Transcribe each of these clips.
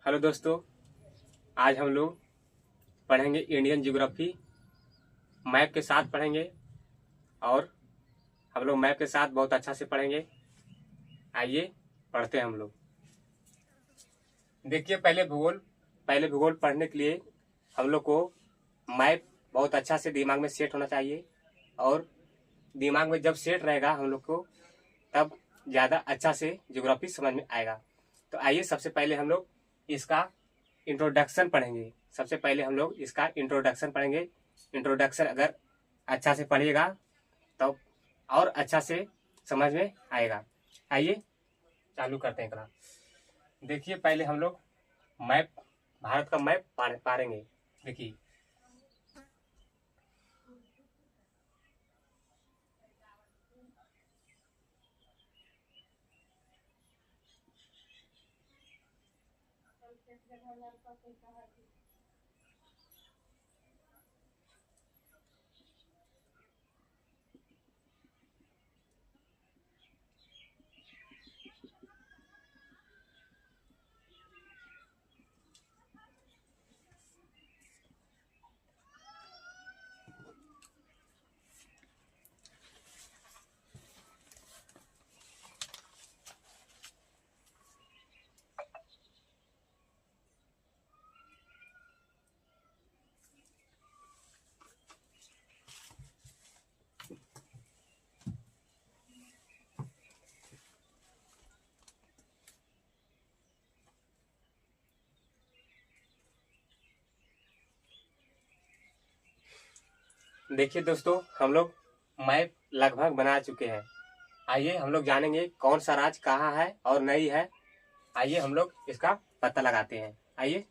Hello दोस्तों, आज हम लोग पढ़ेंगे इंडियन ज्योग्राफी। मैप के साथ पढ़ेंगे और हम लोग मैप के साथ बहुत अच्छा से पढ़ेंगे। आइए पढ़ते हैं हम लोग। देखिए, पहले भूगोल पढ़ने के लिए हम लोग को मैप बहुत अच्छा से दिमाग में सेट होना चाहिए और दिमाग में जब सेट रहेगा हम लोग को तब ज़्यादा अच्छा से ज्योग्राफी समझ में आएगा। तो आइए सबसे पहले हम लोग इसका इंट्रोडक्शन पढ़ेंगे। सबसे पहले हम लोग इसका इंट्रोडक्शन पढ़ेंगे। इंट्रोडक्शन अगर अच्छा से पढ़िएगा तो और अच्छा से समझ में आएगा। आइए चालू करते हैं क्लास। देखिए, पहले हम लोग मैप, भारत का मैप पढ़ेंगे। देखिए, देखिए दोस्तों, हम लोग मैप लगभग बना चुके हैं। आइए हम लोग जानेंगे कौन सा राज्य कहाँ है और नहीं है। आइए हम लोग इसका पता लगाते हैं। आइए,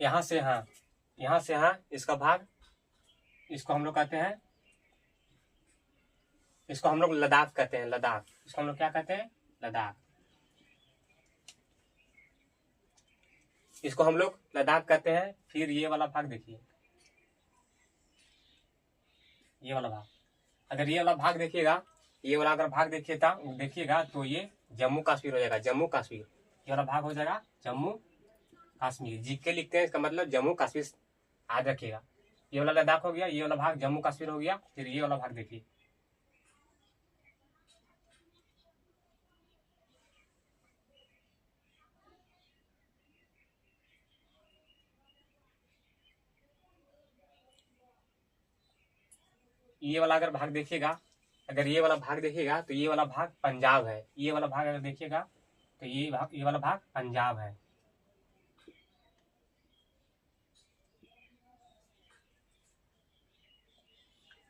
यहाँ से यहाँ इसका भाग, इसको हम लोग कहते हैं, इसको हम लोग लद्दाख कहते हैं। लद्दाख, इसको हम लोग क्या कहते हैं? लद्दाख। इसको हम लोग लद्दाख कहते हैं। फिर ये वाला भाग देखिए, ये वाला भाग, अगर ये वाला भाग देखिएगा, ये वाला अगर भाग देखिएगा तो ये जम्मू कश्मीर हो जाएगा। जम्मू कश्मीर ये वाला भाग हो जाएगा जम्मू कश्मीर। जीके लिखते हैं, इसका मतलब जम्मू कश्मीर। याद रखिएगा, ये वाला लद्दाख हो गया, ये वाला भाग जम्मू कश्मीर हो गया। फिर ये वाला भाग देखिए, ये वाला अगर भाग देखिएगा, अगर ये वाला भाग देखिएगा तो ये वाला भाग पंजाब है। ये वाला भाग अगर देखिएगा तो ये वाला भाग पंजाब है।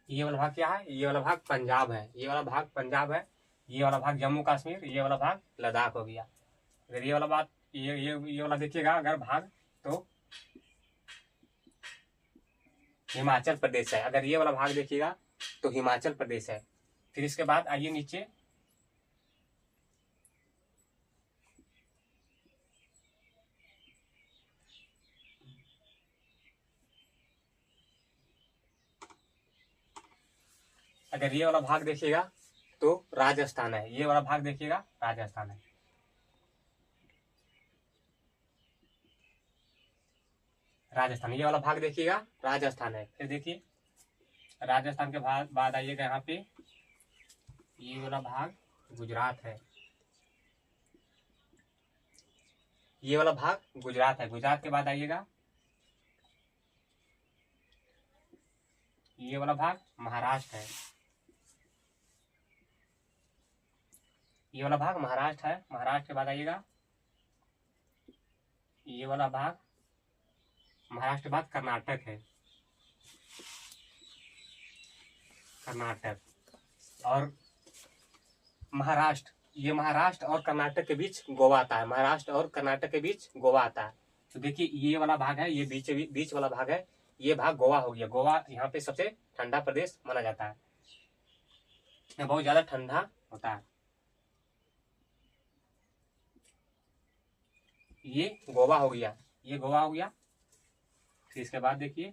ये वाला भाग क्या है? ये वाला भाग पंजाब है। ये वाला भाग पंजाब है। ये वाला भाग जम्मू कश्मीर, ये वाला भाग लद्दाख हो गया। अगर ये वाला बात, ये वाला देखिएगा अगर भाग, तो हिमाचल प्रदेश है। अगर ये वाला भाग देखिएगा तो हिमाचल प्रदेश है। फिर इसके बाद आइए नीचे, अगर ये वाला भाग देखिएगा तो राजस्थान है। ये वाला भाग देखिएगा, राजस्थान है। राजस्थान, ये वाला भाग देखिएगा, राजस्थान है। फिर देखिए, राजस्थान के बाद आइएगा यहाँ पे, ये वाला भाग गुजरात है। ये वाला भाग गुजरात है। गुजरात के बाद आइएगा, ये वाला भाग महाराष्ट्र है। ये वाला भाग महाराष्ट्र है। महाराष्ट्र के बाद आइएगा, ये वाला भाग महाराष्ट्र के बाद कर्नाटक है। कर्नाटक और महाराष्ट्र, ये महाराष्ट्र और कर्नाटक के बीच गोवा आता है। महाराष्ट्र और कर्नाटक के बीच गोवा आता है। तो देखिए, ये वाला भाग है, ये बीच वाला भाग है। ये भाग गोवा हो गया। गोवा यहाँ पे सबसे ठंडा प्रदेश माना जाता है, यहाँ बहुत ज्यादा ठंडा होता है। ये गोवा हो गया, ये गोवा हो गया। फिर इसके बाद देखिए,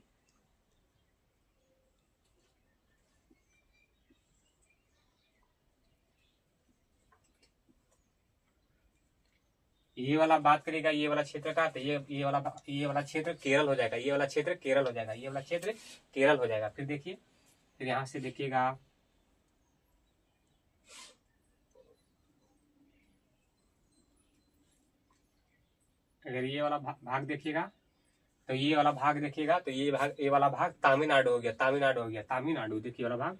ये वाला बात करेगा ये वाला क्षेत्र का, तो ये वाला क्षेत्र केरल हो जाएगा, ये वाला क्षेत्र केरल हो जाएगा, ये वाला क्षेत्र केरल हो जाएगा। फिर देखिए, फिर यहाँ से देखिएगा, अगर ये वाला भाग देखिएगा, तो ये वाला भाग देखिएगा, तो ये वाला भाग तमिलनाडु हो गया, तमिलनाडु हो गया, तमिलनाडु। देखिए वाला भाग,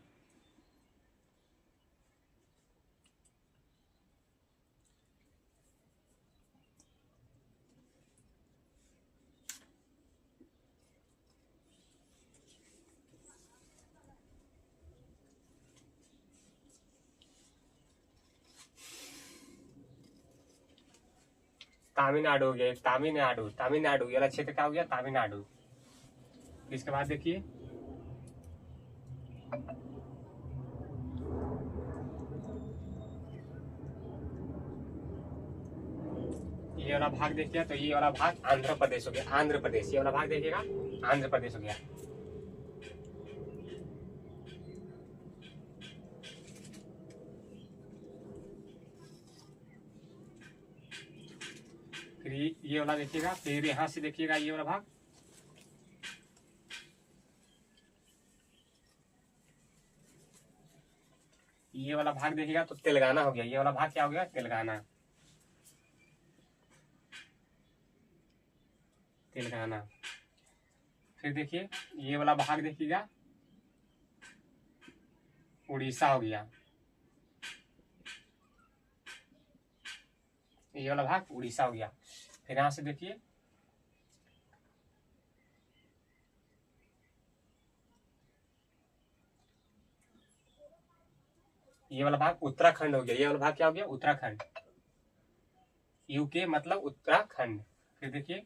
तमिलनाडु हो गया, तमिलनाडु, तमिलनाडु ये वाला क्षेत्र क्या हो गया, तमिलनाडु। इसके बाद देखिए, ये वाला भाग देखिए, तो ये वाला भाग आंध्र प्रदेश हो गया, आंध्र प्रदेश। ये वाला भाग देखिएगा, आंध्र प्रदेश हो गया। फिर ये वाला देखिएगा, फिर यहाँ से देखिएगा ये वाला भाग, ये वाला भाग देखिएगा तो तेलंगाना हो गया। ये वाला भाग क्या हो गया, तेलंगाना, तेलंगाना। फिर देखिए ये वाला भाग देखिएगा, उड़ीसा हो गया, ये वाला भाग उड़ीसा हो गया। फिर यहाँ से देखिए, ये वाला भाग उत्तराखंड हो गया, ये वाला भाग क्या हो गया, उत्तराखंड, यूके मतलब उत्तराखंड। फिर देखिए,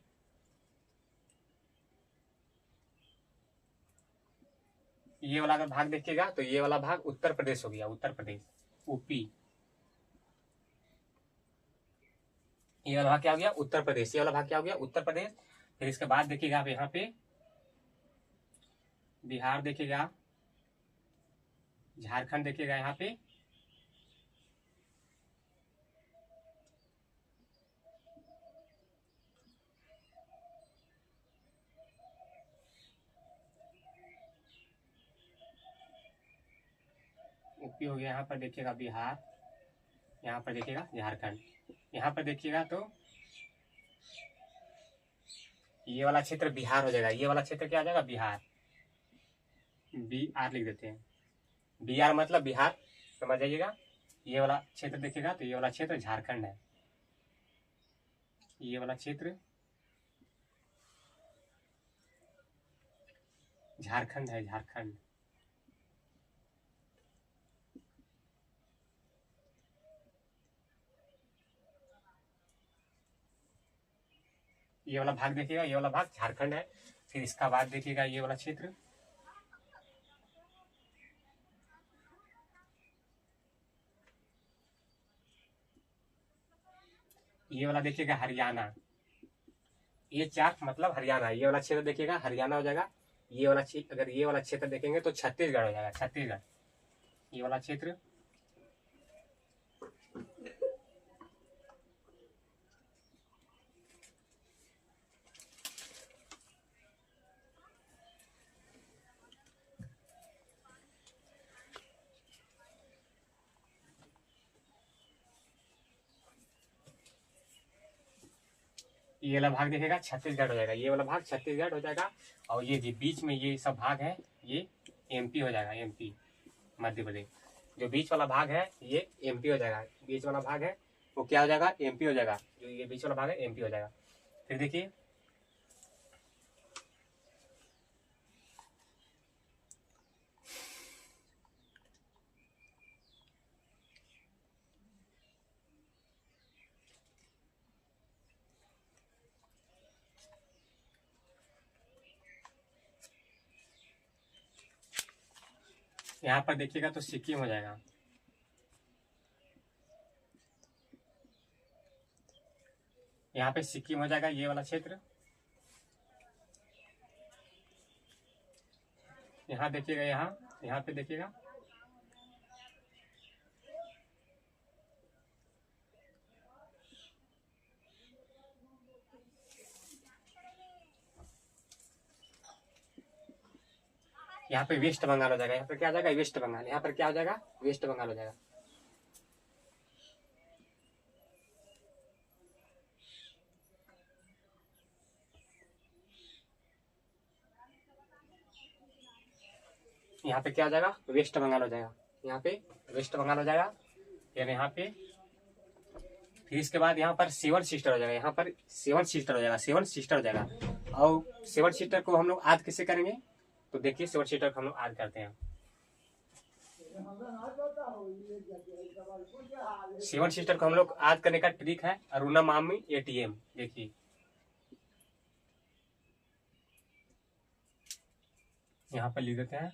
ये वाला अगर भाग देखिएगा तो ये वाला भाग उत्तर प्रदेश हो गया, उत्तर प्रदेश, यूपी। ये वाला भाग क्या हो गया, उत्तर प्रदेश, ये वाला भाग क्या हो गया, उत्तर प्रदेश। फिर इसके बाद देखिएगा आप यहाँ पे बिहार देखिएगा, झारखंड देखिएगा, यहाँ पे यूपी हो गया, यहाँ पर देखिएगा बिहार, यहाँ पर देखिएगा झारखंड। यहाँ पर देखिएगा तो ये वाला क्षेत्र बिहार हो जाएगा, ये वाला क्षेत्र क्या हो जाएगा, बिहार, BR लिख देते हैं, BR मतलब बिहार, समझ जाइएगा। ये वाला क्षेत्र देखिएगा तो ये वाला क्षेत्र झारखंड है, ये वाला क्षेत्र झारखंड है, झारखंड। ये वाला भाग देखिएगा, ये वाला भाग झारखंड है। फिर इसका बाद देखिएगा ये वाला क्षेत्र, ये वाला देखिएगा हरियाणा, ये चार मतलब हरियाणा। ये वाला क्षेत्र देखिएगा हरियाणा हो जाएगा। ये वाला क्षेत्र, अगर ये वाला क्षेत्र देखेंगे तो छत्तीसगढ़ हो जाएगा, छत्तीसगढ़, ये वाला क्षेत्र। ये वाला भाग देखेगा छत्तीसगढ़ हो जाएगा, ये वाला भाग छत्तीसगढ़ हो जाएगा। और ये जो बीच में ये सब भाग है ये MP हो जाएगा, MP मध्य प्रदेश। जो बीच वाला भाग है ये MP हो जाएगा, बीच वाला भाग है वो क्या हो जाएगा, MP हो जाएगा। जो ये बीच वाला भाग है MP हो जाएगा। फिर देखिए यहाँ पर देखिएगा तो सिक्किम हो जाएगा, यहाँ पे सिक्किम हो जाएगा, ये वाला क्षेत्र। यहाँ देखिएगा, यहाँ पे देखिएगा यहाँ पे वेस्ट बंगाल हो जाएगा, यहाँ पर क्या हो जाएगा वेस्ट बंगाल, यहाँ पर क्या हो जाएगा वेस्ट बंगाल हो जाएगा। यहाँ पे क्या हो जाएगा वेस्ट बंगाल हो जाएगा, यहाँ पे वेस्ट बंगाल हो जाएगा। फिर यहाँ पे फिर इसके बाद यहाँ पर सेवन सिस्टर हो जाएगा, यहाँ पर सेवन सिस्टर हो जाएगा, सेवन सिस्टर हो जाएगा। और सेवन सिस्टर को हम लोग आज कैसे करेंगे, तो देखिए सेवन सिस्टर को हम लोग आज करते हैं। सेवन सिस्टर को हम लोग आज करने का ट्रिक है अरुणा मामी एटीएम। देखिए यहाँ पर लिख देते हैं।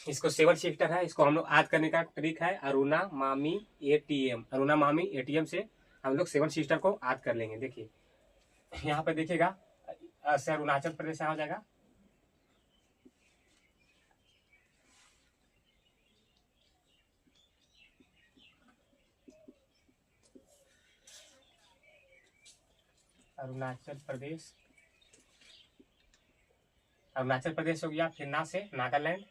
इसको सेवन सिस्टर है, इसको हम लोग आज करने का ट्रिक है अरुणा मामी एटीएम। अरुणा मामी एटीएम से हम लोग सेवन सिस्टर को आज कर लेंगे। देखिए यहाँ पे देखिएगा से अरुणाचल प्रदेश हो जाएगा, अरुणाचल प्रदेश, अरुणाचल प्रदेश हो गया। फिर ना से नागालैंड,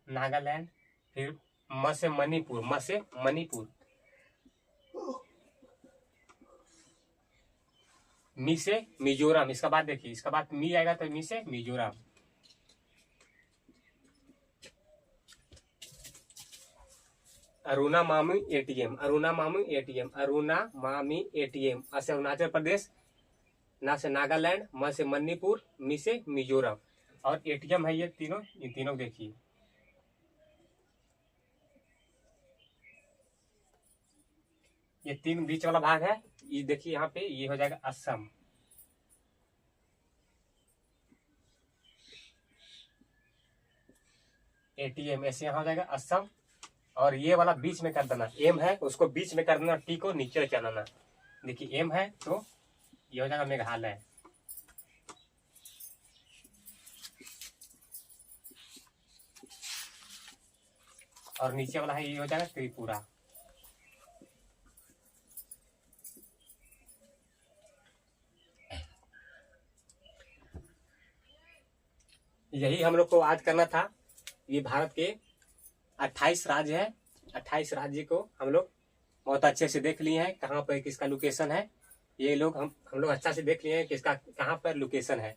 नागालैंड। फिर म से मणिपुर, म से मणिपुर। मी से मिजोरम, इसका बाद देखिए इसका बाद मी आएगा तो मी से मिजोरम। अरुणा मामी एटीएम, अरुणा मामी एटीएम, अरुणा मामी एटीएम। से अरुणाचल प्रदेश, ना से नागालैंड, म से मणिपुर, मी से मिजोरम। और एटीएम है ये तीनों देखिए। ये तीन बीच वाला भाग है, ये देखिए यहाँ पे ये हो जाएगा असम। एटीएम ऐसे यहाँ हो जाएगा असम। और ये वाला बीच में कर देना, एम है उसको बीच में कर देना, टी को नीचे चलाना। देखिए एम है तो ये हो जाएगा मेघालय। और नीचे वाला है ये हो जाएगा त्रिपुरा। यही हम लोग को आज करना था। ये भारत के 28 राज्य है, 28 राज्य को हम लोग बहुत अच्छे से देख लिए हैं कहाँ पर किसका लोकेशन है। ये लोग हम लोग अच्छा से देख लिए हैं किसका कहाँ पर लोकेशन है।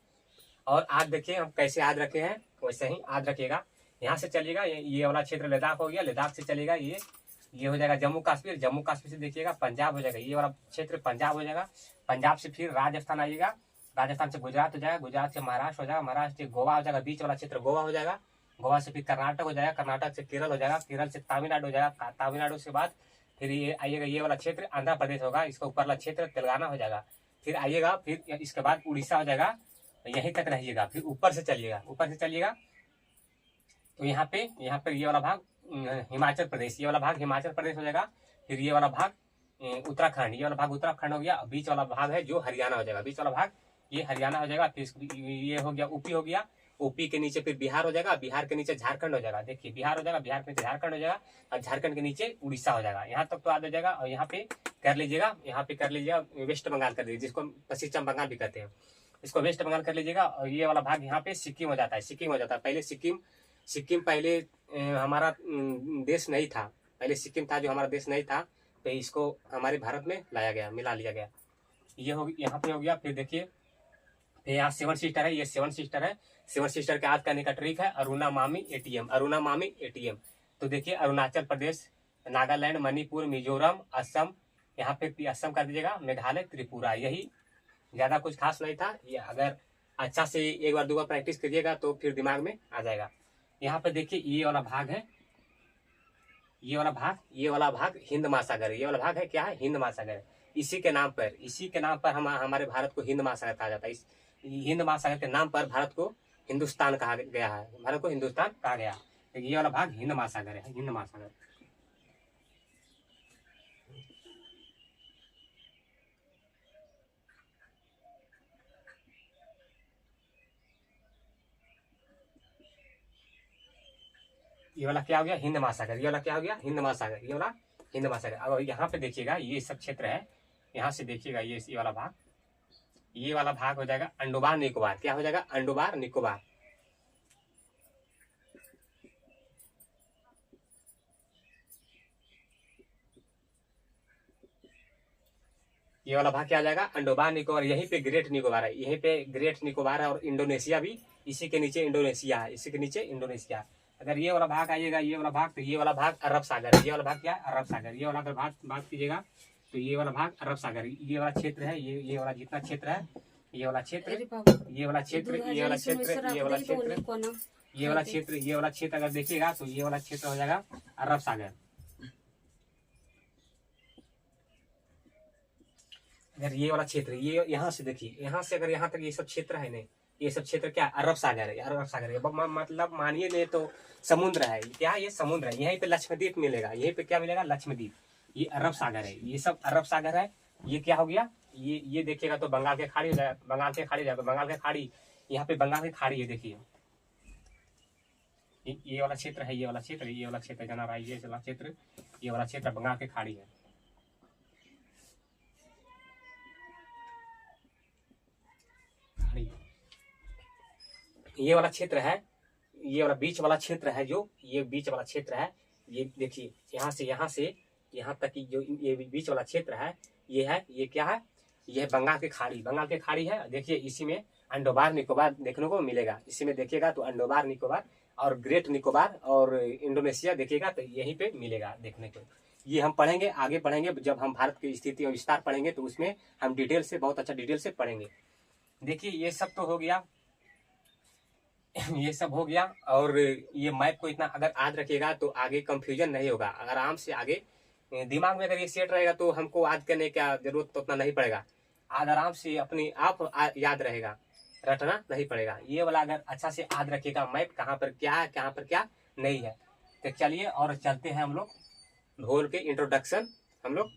और आज देखिए हम कैसे याद रखे हैं, वैसे ही याद रखिएगा। यहाँ से चलिएगा, ये वाला क्षेत्र लद्दाख हो गया, लद्दाख से चलेगा ये हो जाएगा जम्मू कश्मीर, जम्मू कश्मीर से देखिएगा पंजाब हो जाएगा, ये वाला क्षेत्र पंजाब हो जाएगा। पंजाब से फिर राजस्थान आइएगा, राजस्थान से गुजरात हो जाएगा, गुजरात से महाराष्ट्र हो जाएगा, महाराष्ट्र से गोवा हो जाएगा, बीच वाला क्षेत्र गोवा हो जाएगा, गोवा से फिर कर्नाटक हो जाएगा, कर्नाटक से केरल हो जाएगा, केरल से तमिलनाडु हो जाएगा, तमिलनाडु से बाद फिर ये आइएगा ये वाला क्षेत्र आंध्र प्रदेश होगा, इसका ऊपर वाला क्षेत्र तेलंगाना हो जाएगा। फिर आइएगा, फिर इसके बाद उड़ीसा हो जाएगा, यहीं तक रहिएगा। फिर ऊपर से चलिएगा तो यहाँ पे ये वाला भाग हिमाचल प्रदेश, ये वाला भाग हिमाचल प्रदेश हो जाएगा। फिर ये वाला भाग उत्तराखंड, ये वाला भाग उत्तराखंड हो गया। बीच वाला भाग है जो हरियाणा हो जाएगा, बीच वाला भाग ये हरियाणा हो जाएगा। फिर ये हो गया ऊपी हो गया, ऊपी के नीचे फिर बिहार हो जाएगा, बिहार के नीचे झारखंड हो जाएगा। देखिए बिहार हो जाएगा, बिहार के नीचे झारखंड हो जाएगा, और झारखंड के नीचे उड़ीसा हो जाएगा। यहाँ तक तो याद हो जाएगा। और यहाँ पे कर लीजिएगा वेस्ट बंगाल कर दीजिए, जिसको पश्चिम बंगाल भी कहते हैं, इसको वेस्ट बंगाल कर लीजिएगा। और ये वाला भाग यहाँ पे सिक्किम हो जाता है, पहले सिक्किम पहले हमारा देश नहीं था, पहले सिक्किम था जो हमारा देश नहीं था, तो इसको हमारे भारत में लाया गया, मिला लिया गया। ये हो यहाँ पे हो गया। फिर देखिए फिर यहाँ सेवन सिस्टर है, ये सेवन सिस्टर है। सेवन सिस्टर के आज करने का ट्रिक है अरुणा मामी एटीएम, अरुणा मामी एटीएम। तो देखिए अरुणाचल प्रदेश, नागालैंड, मणिपुर, मिजोरम, असम, यहाँ पे असम कर दीजिएगा, मेघालय, त्रिपुरा। यही, ज्यादा कुछ खास नहीं था। ये अगर अच्छा से एक बार दो बार प्रैक्टिस करिएगा तो फिर दिमाग में आ जाएगा। यहाँ पे देखिए ये वाला भाग है, ये वाला भाग हिंद महासागर है। ये वाला भाग है क्या है, हिंद महासागर है। इसी के नाम पर हमारे भारत को हिंद महासागर कहा जाता है। इस हिंद महासागर के नाम पर भारत को हिंदुस्तान कहा गया है, भारत को हिंदुस्तान कहा गया। तो ये वाला भाग हिंद महासागर है, हिंद महासागर। ये वाला क्या हो गया, हिंद महासागर। ये वाला क्या हो गया, हिंद महासागर। ये वाला हिंद महासागर। अब यहाँ पे देखिएगा ये सब क्षेत्र है, यहाँ से देखिएगा ये वाला भाग, ये वाला भाग हो जाएगा अंडोबार निकोबार। क्या हो जाएगा, अंडोबार निकोबार। ये वाला भाग क्या आ जाएगा, अंडोबार निकोबार। यहीं पे ग्रेट निकोबार है, यहीं पे ग्रेट निकोबार है, और इंडोनेशिया भी इसी के नीचे इंडोनेशिया है, इसी के नीचे इंडोनेशिया। अगर ये वाला भाग आइएगा, ये वाला भाग, तो ये वाला भाग अरब सागर। ये वाला भाग क्या है, अरब सागर। ये वाला अगर बात कीजिएगा तो ये वाला भाग अरब सागर। ये वाला क्षेत्र है, ये वाला जितना क्षेत्र है, ये वाला क्षेत्र, ये वाला क्षेत्र, ये वाला क्षेत्र, ये वाला क्षेत्र, ये वाला क्षेत्र, ये वाला क्षेत्र अगर देखिएगा तो ये वाला क्षेत्र हो जाएगा अरब सागर। अगर ये वाला क्षेत्र, ये यहाँ से देखिए, यहाँ से अगर यहाँ तक ये सब क्षेत्र है नहीं, ये सब क्षेत्र क्या, अरब सागर है, अरब सागर है। मतलब मानिए नहीं तो समुद्र है, क्या ये समुद्र है। यहीं पे लक्षद्वीप मिलेगा, यहीं पे क्या मिलेगा, लक्षद्वीप। ये अरब सागर है, ये सब अरब सागर है। ये क्या हो गया, ये देखिएगा तो बंगाल के खाड़ी हो जाएगा, बंगाल के खाड़ी जाएगा, बंगाल के खाड़ी, यहाँ पे बंगाल की खाड़ी है। देखिए ये वाला क्षेत्र है, ये वाला क्षेत्र, ये वाला क्षेत्र जना रहा है, ये वाला क्षेत्र, ये वाला क्षेत्र बंगाल की खाड़ी है। ये वाला क्षेत्र है, ये वाला बीच वाला क्षेत्र है, जो ये बीच वाला क्षेत्र है, ये देखिए यहाँ से यहाँ तक की जो ये बीच वाला क्षेत्र है, ये है, ये क्या है, ये है बंगाल की खाड़ी। बंगाल की खाड़ी है। देखिए इसी में अंडोबार निकोबार देखने को मिलेगा। इसी में देखिएगा तो अंडोबार निकोबार और ग्रेट निकोबार और इंडोनेशिया देखिएगा तो यहीं पे मिलेगा देखने को। ये हम पढ़ेंगे, आगे पढ़ेंगे, जब हम भारत की स्थिति और विस्तार पढ़ेंगे तो उसमें हम डिटेल से, बहुत अच्छा डिटेल से पढ़ेंगे। देखिए ये सब तो हो गया, ये सब हो गया। और ये मैप को इतना अगर याद रखिएगा तो आगे कंफ्यूजन नहीं होगा। आराम से आगे दिमाग में अगर ये सेट रहेगा तो हमको याद करने का जरूरत तो उतना नहीं पड़ेगा। आराम से अपने आप याद रहेगा, रटना नहीं पड़ेगा। ये वाला अगर अच्छा से याद रखिएगा, मैप कहाँ पर क्या है, कहाँ पर क्या नहीं है। तो चलिए और चलते हैं हम लोग भूगोल के इंट्रोडक्शन, हम लोग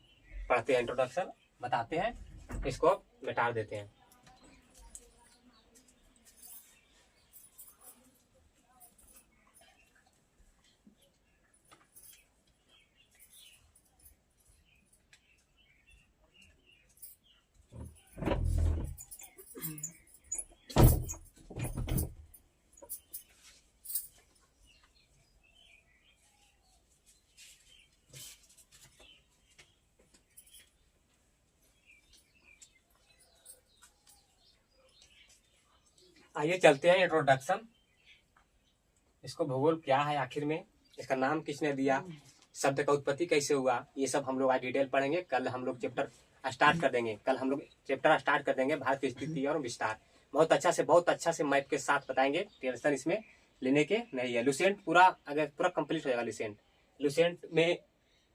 पढ़ते हैं, इंट्रोडक्शन बताते हैं, इसको मिटा देते हैं। आइए चलते हैं इंट्रोडक्शन। इसको भूगोल क्या है आखिर में, इसका नाम किसने दिया, शब्द का उत्पत्ति कैसे हुआ, ये सब हम लोग आज डिटेल पढ़ेंगे। कल हम लोग चैप्टर स्टार्ट कर देंगे, भारत की स्थिति और विस्तार। बहुत अच्छा से मैप के साथ बताएंगे। टेंशन इसमें लेने के नहीं है। लुसेंट पूरा कंप्लीट हो जाएगा। लुसेंट में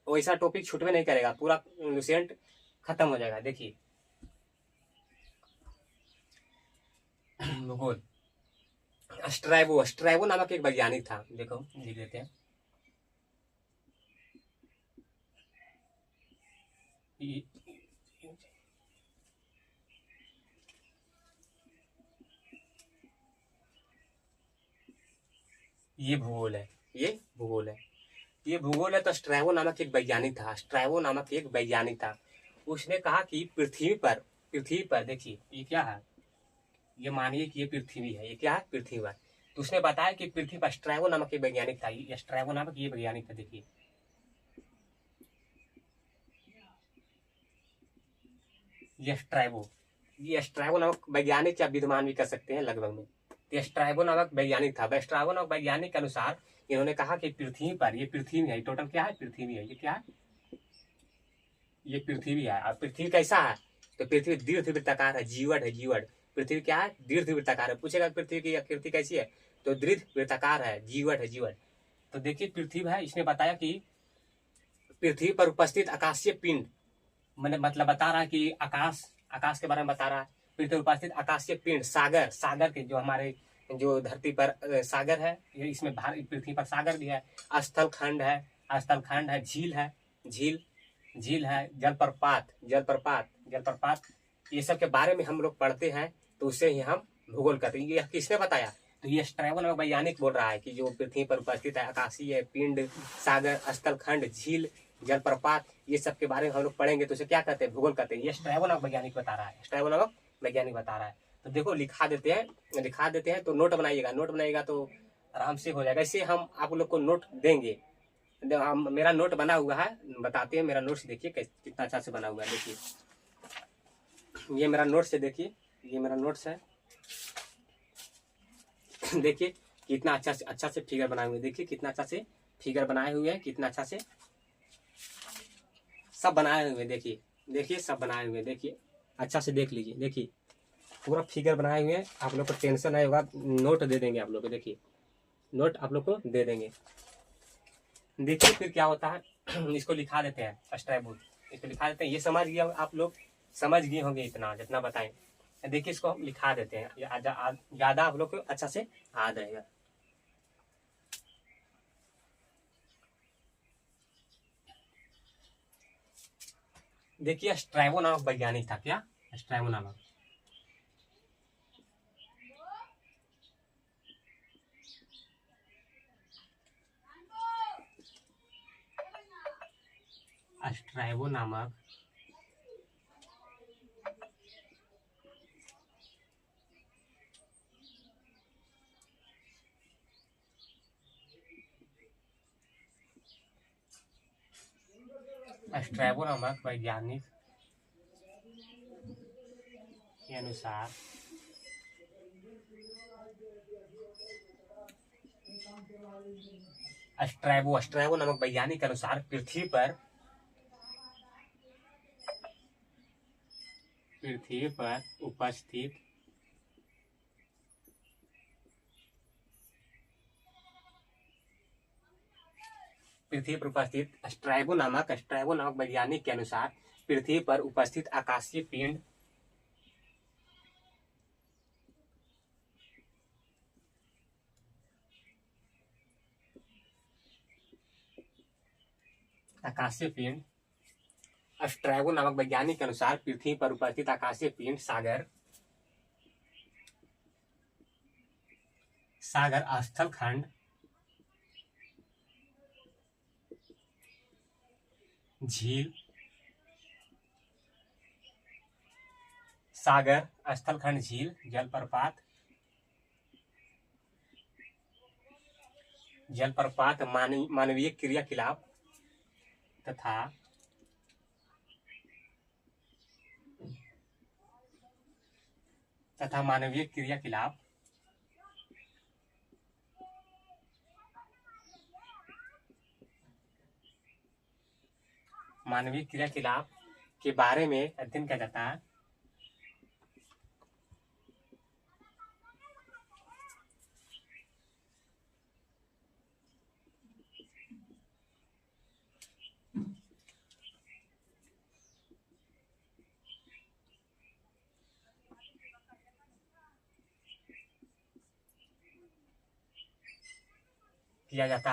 वैसा टॉपिक छूटवे नहीं करेगा, पूरा लुसेंट खत्म हो जाएगा। देखिए भूगोल, स्ट्रैबो नामक एक वैज्ञानिक था। देखो लिख लेते हैं, ये भूगोल है, ये भूगोल है। तो स्ट्रैबो नामक एक वैज्ञानिक था। उसने कहा कि पृथ्वी पर देखिए ये क्या है, ये मानिए कि ये पृथ्वी है, ये क्या है, पृथ्वी पर। तो उसने बताया कि पृथ्वी पर स्ट्रैबो नामक एक वैज्ञानिक था। ये स्ट्रैबो नामक ये वैज्ञानिक था। देखिए ये स्ट्रैबो नामक वैज्ञानिक या विद्वान भी कर सकते हैं लगभग में। ये स्ट्रैबो नामक वैज्ञानिक था। स्ट्रैबो नामक वैज्ञानिक के अनुसार इन्होंने कहा कि पृथ्वी पर, ये पृथ्वी है, टोटल क्या है, पृथ्वी है। ये क्या है, ये पृथ्वी है। और पृथ्वी कैसा है, तो पृथ्वी दीर्घवृत्ताकार है, जीवट। पृथ्वी क्या है, दीर्घवृत्ताकार है। पूछेगा पृथ्वी की आकृति कैसी है, तो दीर्घवृत्ताकार है, जीवट। तो देखिए पृथ्वी है, इसने बताया कि पृथ्वी पर उपस्थित आकाशीय पिंड, मतलब बता रहा है कि आकाश के बारे में बता रहा है। पृथ्वी पर उपस्थित आकाशीय पिंड, सागर के जो हमारे जो धरती पर सागर है, ये इसमें पृथ्वी पर सागर भी है, स्थल खंड है, झील है, जलप्रपात, ये सब के बारे में हम लोग पढ़ते हैं। तो उससे ही हम भूगोल करते हैं। ये किसने बताया, तो ये स्ट्रैबो नामक वैज्ञानिक बोल रहा है कि जो पृथ्वी पर उपस्थित है आकाशीय पिंड, सागर, स्थल खंड, झील, जलप्रपात, ये सब के बारे में हम लोग पढ़ेंगे तो उसे क्या कहते हैं, भूगोल कहते हैं। ये स्ट्रैबो नामक वैज्ञानिक बता रहा है, स्ट्रैबो नामक वैज्ञानिक बता रहा है। तो देखो लिखा देते हैं तो नोट बनाइएगा तो आराम से हो जाएगा। इससे हम आप लोग को नोट देंगे। मेरा नोट बना हुआ है, बताते हैं मेरा नोट्स देखिए कितना अच्छा से बना हुआ है। देखिए ये मेरा नोट्स है, देखिए ये मेरा नोट्स है। देखिए कितना अच्छा से फिगर बनाए हुए, देखिए कितना अच्छा से फिगर बनाए हुए हैं, कितना अच्छा से सब बनाए हुए। देखिए सब बनाए हुए, देखिए अच्छा से देख लीजिए। देखिए पूरा फिगर बनाए हुए हैं। आप लोग को टेंशन नहीं होगा, नोट दे देंगे आप लोग को। देखिए नोट आप लोग को दे देंगे। देखिए फिर क्या होता है, इसको लिखा देते हैं स्ट्रैबो, इसको लिखा देते हैं। ये समझ गया, आप लोग समझ गए होंगे इतना जितना बताएं। देखिए इसको हम लिखा देते हैं, ज्यादा आप लोग को अच्छा से याद रहेगा। देखिए स्ट्रैबो नामक वैज्ञानिक था, क्या स्ट्रैबो नामक, स्ट्रैबो नामक स्ट्रैबो नामक वैज्ञानिक के अनुसार स्ट्रैबो नामक वैज्ञानिक के अनुसार पृथ्वी पर उपस्थित स्ट्रैबो नामक वैज्ञानिक के अनुसार पृथ्वी पर उपस्थित आकाशीय पिंड स्ट्रैबो नामक वैज्ञानिक के अनुसार पृथ्वी पर उपस्थित आकाशीय पिंड सागर, स्थल खंड, झील, जलप्रपात, मानवीय क्रियाकलाप तथा मानवीय क्रियाकलाप के बारे में अध्ययन किया जाता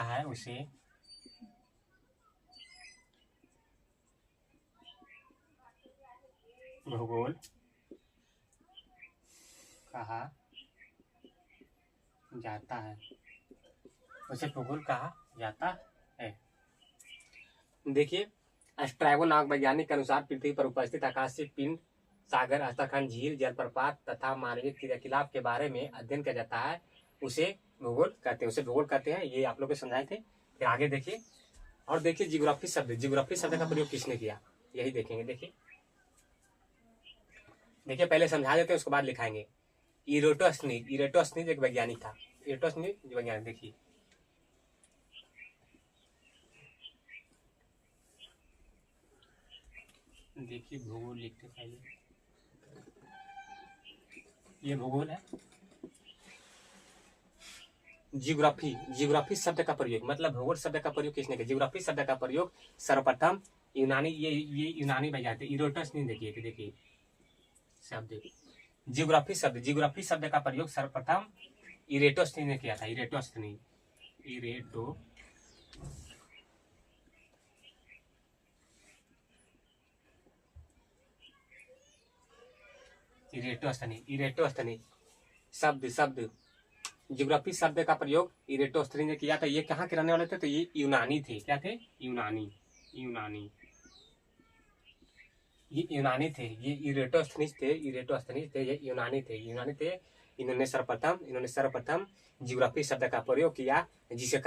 है। उसे भूगोल कहा जाता है। देखिए स्ट्रैबो नामक वैज्ञानिक के अनुसार पृथ्वी पर उपस्थित आकाशीय पिंड, सागर, स्थलखंड, झील, जलप्रपात तथा मानवीय क्रियाकलाप के बारे में अध्ययन किया जाता है। उसे भूगोल कहते हैं। ये आप लोग को समझाए थे। फिर आगे देखिए, और देखिए जियोग्राफी शब्द का प्रयोग किसने किया, यही देखेंगे। देखिए पहले समझा देते हैं, उसके बाद लिखाएंगे। इरेटोस्थनीज एक वैज्ञानिक था। देखिए भूगोल लिखते पहले, ये भूगोल है। जियोग्राफी शब्द का प्रयोग, मतलब भूगोल शब्द का प्रयोग किसने किया, जियोग्राफी शब्द का प्रयोग सर्वप्रथम यूनानी, ये यूनानी वैज्ञानिक इरेटोस्थनीज। देखिए शब्द जियोग्राफी शब्द का प्रयोग सर्वप्रथम इरेटोस्थनीज ने किया था। इरेटोस्थनीज शब्द ज्योग्राफी शब्द का प्रयोग इरेटोस्थनीज ने किया था। ये कहाँ के रहने वाले थे? तो ये यूनानी थे। क्या थे? यूनानी। यूनानी, ये यूनानी थे। ये इरेटोस्थनीज थे, इरेटोस्थनीज थे, ये यूनानी थे, यूनानी थे। इन्होंने सर्वप्रथम ज्योग्राफी शब्द का प्रयोग किया, जिसके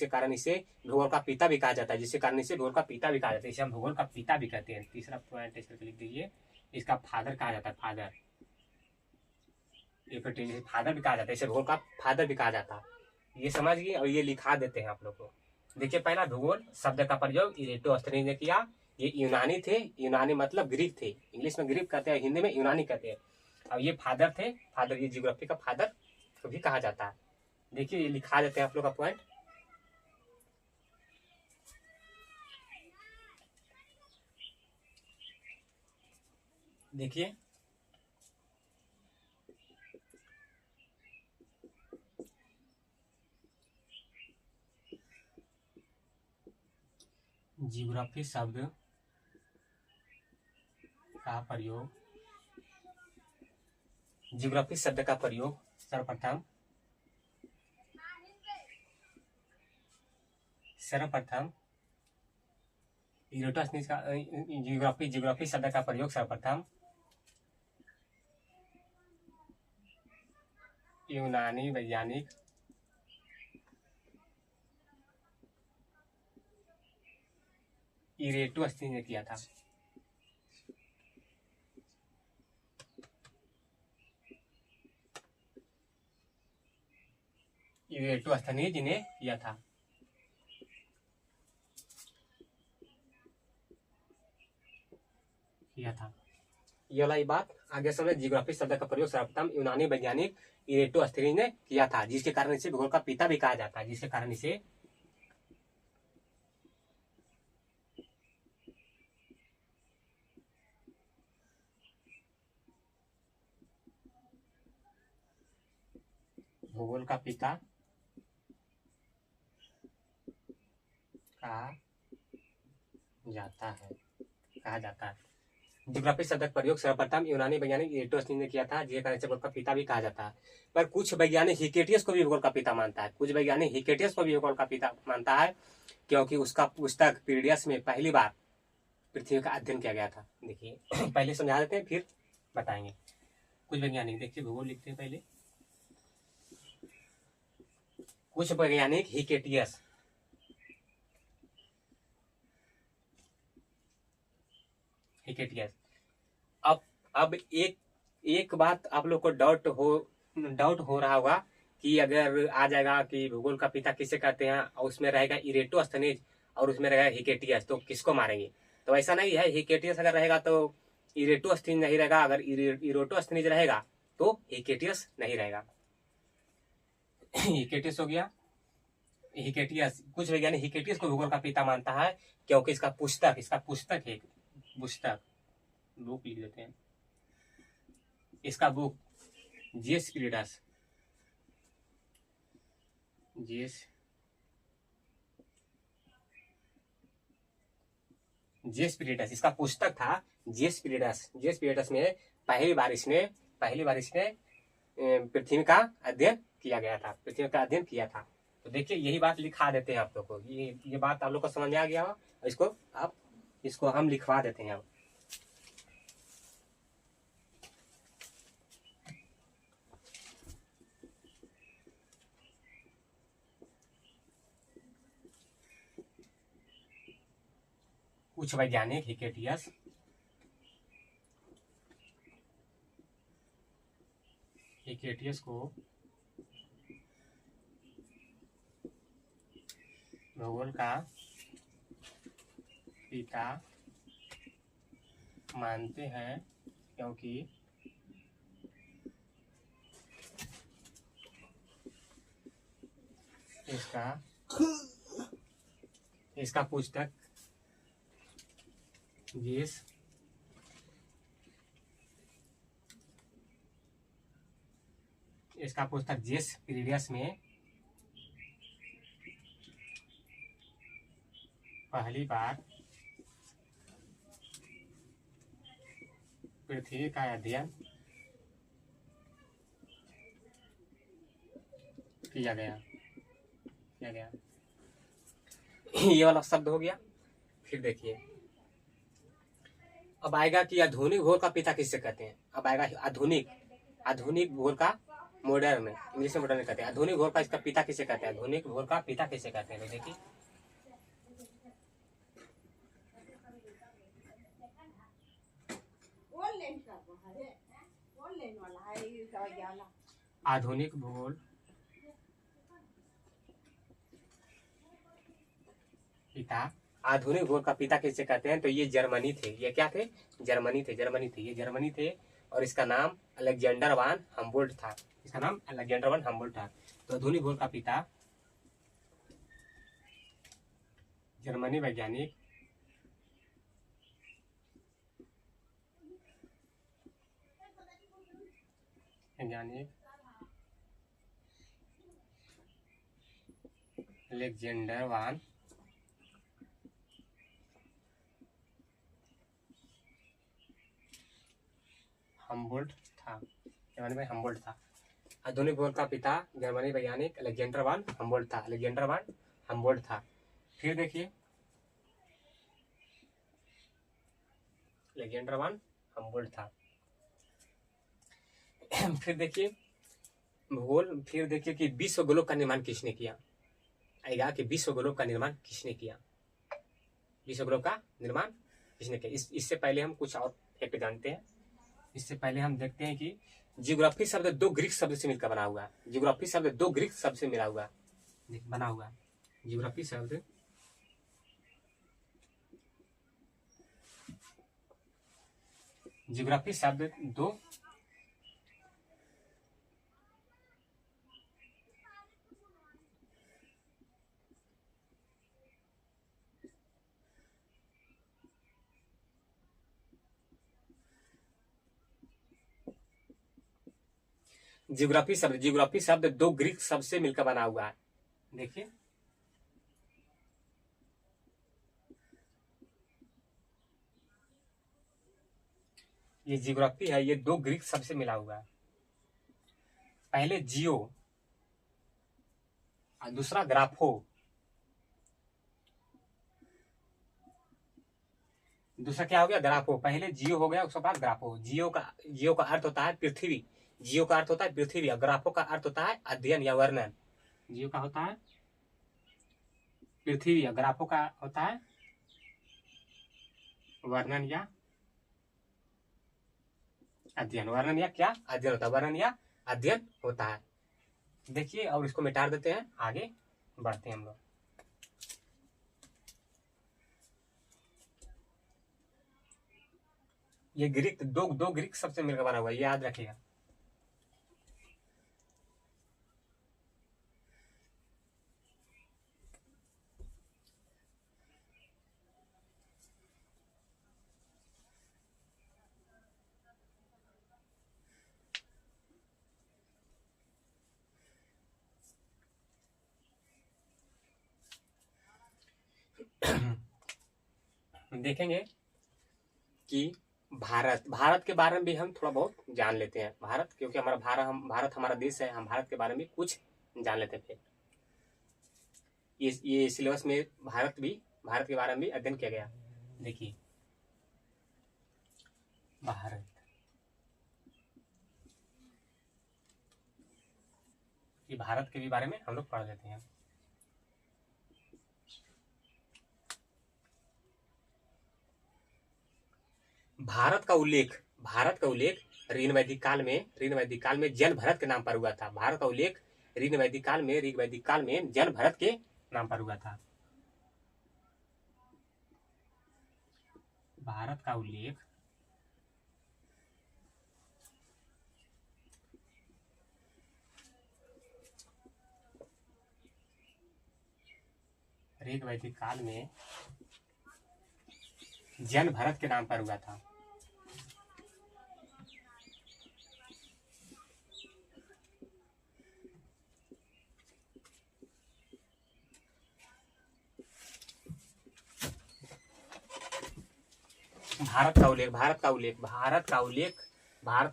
कारण इसे भूगोल का पिता भी कहा जाता है, जिसके कारण इसे भूगोल का पिता भी कहा जाता है। इसे हम भूगोल का पिता भी कहते हैं। तीसरा पॉइंट इस करके लिख दीजिए, इसका फादर कहा जाता है, फादर। फादर भी कहा जाता है, इसे भूगोल का फादर भी कहा जाता है। ये समझ गए, और ये लिखा देते हैं आप लोग को। देखिए, पहला भूगोल शब्द का प्रयोग इरेटोस्थनीज ने किया। ये यूनानी थे, यूनानी मतलब ग्रीक थे। इंग्लिश में ग्रीक कहते हैं, हिंदी में यूनानी कहते हैं। अब ये फादर थे, फादर, ये ज्योग्राफी का फादर तो भी कहा जाता है। देखिए, ये लिखा देते हैं आप लोग का पॉइंट। देखिए, ज्योग्राफी शब्द का प्रयोग, ज्योग्राफी शब्द का प्रयोग सर्वप्रथम इरेटोस्थनीज का ज्योग्राफी शब्द का प्रयोग सर्वप्रथम यूनानी वैज्ञानिक इरेटोस्थनीज ने किया था। इरेटोस्थनीज ने किया था। ये वाला बात आगे समझ। जियोग्राफी शब्द का प्रयोग सर्वप्रथम यूनानी वैज्ञानिक इरेटोस्थनीज ने किया था, जिसके कारण इसे भूगोल का पिता भी कहा जाता है, जिसके कारण इसे भूगोल का पिता कहा जाता है। ज्योग्राफी शब्द का प्रयोग सर्वप्रथम यूनानी वैज्ञानिक इरेटोस्थनीज ने किया था, जिसके कारण इसे भूगोल का पिता भी कहा जाता है। पर कुछ वैज्ञानिक हिकेटियस को भी भूगोल का पिता मानता है, कुछ वैज्ञानिक हिकेटियस को भी भूगोल का पिता मानता है, क्योंकि उसका पुस्तक पीरियड्स में पहली बार पृथ्वी का अध्ययन किया गया था। देखिए, पहले समझा देते हैं, फिर बताएंगे। कुछ वैज्ञानिक, देखिए भूगोल लिखते हैं पहले। कुछ वैज्ञानिक हिकेटियस, अब एक बात आप लोग को डाउट हो रहा होगा कि अगर आ जाएगा कि भूगोल का पिता किसे कहते हैं, और उसमें रहेगा इरेटोस्थनीज और उसमें रहेगा हिकेटियस, तो किसको मारेंगे? तो ऐसा नहीं है। हिकेटियस अगर रहेगा तो इरेटोस्थनीज नहीं रहेगा, अगर इरेटोस्थनीज रहेगा तो हिकेटियस नहीं रहेगा। हिकेटियस हो गया। हिकेटियस, कुछ वैज्ञानिक हिकेटियस को भूगोल का पिता मानता है, क्योंकि इसका पुस्तक है, बुक लिख देते हैं। इसका बुक जीएस पीरियडस, इसका पुस्तक था जीएस पीरियडस में पहली बार इसने पृथ्वी का अध्ययन किया था। तो देखिए, यही बात लिखा देते हैं आप लोग को। ये बात आप लोग को समझ में आ गया हो। इसको हम लिखवा देते हैं। अब कुछ वैज्ञानिक हिकेटियस को भूगोल का पिता मानते हैं, क्योंकि इसका पुस्तक जीएस पीरियड्स में पहली बार पृथ्वी का अध्ययन किया गया। ये वाला शब्द हो गया। फिर देखिए अब आएगा कि आधुनिक भूगोल का पिता किससे कहते हैं। अब आएगा आधुनिक भूगोल का मॉडर्न, इंग्लिश में मॉडर्न कहते हैं। आधुनिक भूगोल का इसका पिता किसे कहते हैं, आधुनिक भूगोल का पिता किसे कहते हैं। देखिए आधुनिक भूगोल पिता, आधुनिक भूगोल का पिता किसे कहते हैं, तो ये जर्मनी थे। ये क्या थे, जर्मनी थे। ये जर्मनी थे और इसका नाम अलेक्जेंडर वान हम्बोल्ट था। इसका नाम अलेक्जेंडर वान हम्बोल्ट था। तो आधुनिक भूगोल का पिता जर्मनी वैज्ञानिक अलेक्जेंडर वान हम्बोल्ट था। जर्मनी में हम्बोल्ट था। आधुनिक भूगोल का पिता जर्मनी वैज्ञानिक अलेक्जेंडर वान हम्बोल्ट था। फिर देखिए अलेक्जेंडर वान हम्बोल्ट था। फिर देखिए भूगोल, फिर देखिए कि विश्व ग्लोब का निर्माण किसने किया। आएगा कि विश्व ग्लोब का निर्माण किसने किया, विश्व ग्लोब का निर्माण किसने किया। इससे पहले हम कुछ और फैक्ट जानते हैं। इससे पहले हम देखते हैं कि जियोग्राफी शब्द दो ग्रीक शब्द से मिलकर बना हुआ है। जियोग्राफी शब्द दो ग्रीक शब्द से मिला हुआ बना हुआ है। जियोग्राफी शब्द दो जियोग्राफी शब्द दो ग्रीक शब्द से मिलकर बना हुआ है। देखिए ये जियोग्राफी है, ये दो ग्रीक शब्द से मिला हुआ है। पहले जियो और दूसरा ग्राफो। दूसरा क्या हो गया, ग्राफो। पहले जियो हो गया, उसके बाद ग्राफो। जियो का अर्थ होता है पृथ्वी। जियो का अर्थ होता है पृथ्वी और ग्राफो का अर्थ होता है अध्ययन या वर्णन। जियो का होता है पृथ्वी और ग्राफो का होता है वर्णन या अध्ययन। वर्णन या क्या, अध्ययन होता है। वर्णन या अध्ययन होता है। देखिए और इसको मिटा देते हैं, आगे बढ़ते हैं हम लोग। ये ग्रीक दो ग्रीक शब्द से मिलकर बना हुआ है, याद रखिएगा। देखेंगे कि भारत के बारे में भी हम थोड़ा बहुत जान लेते हैं। भारत, क्योंकि भारत हमारा देश है, हम भारत के बारे में कुछ जान लेते थे। ये सिलेबस में भारत के बारे में भी अध्ययन किया गया। देखिए भारत, ये भारत के भी बारे में हम लोग पढ़ लेते हैं। भारत का उल्लेख ऋण वैदिक काल में जन भरत के नाम पर हुआ था। भारत का उल्लेख ऋण वैदिक काल में जन भरत के नाम पर हुआ था। भारत का उल्लेख ऋग वैदिक काल में जन भरत के नाम पर हुआ था। भारत का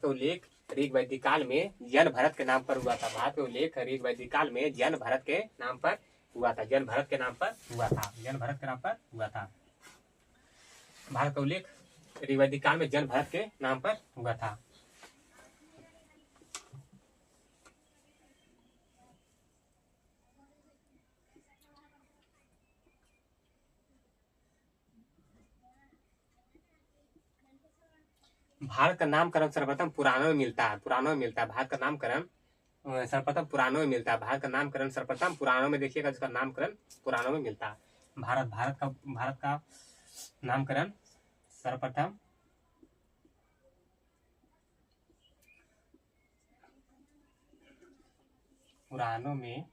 उल्लेख ऋग वैदिक काल में जन भरत के नाम पर हुआ था। भारत का उल्लेख ऋग वैदिक काल में जन भरत के नाम पर हुआ था। जन भरत के नाम पर हुआ था। जन भरत के नाम पर हुआ था। भारत का उल्लेख ऋग वैदिक काल में जन भरत के नाम पर हुआ था। भारत का नामकरण सर्वप्रथम पुराणों में मिलता है। पुराणों में मिलता है भारत का नामकरण सर्वप्रथम पुराणों में मिलता है। भारत का नामकरण सर्वप्रथम पुराणों में देखिएगा, जिसका नामकरण पुराणों में मिलता है। भारत का नामकरण सर्वप्रथम पुराणों में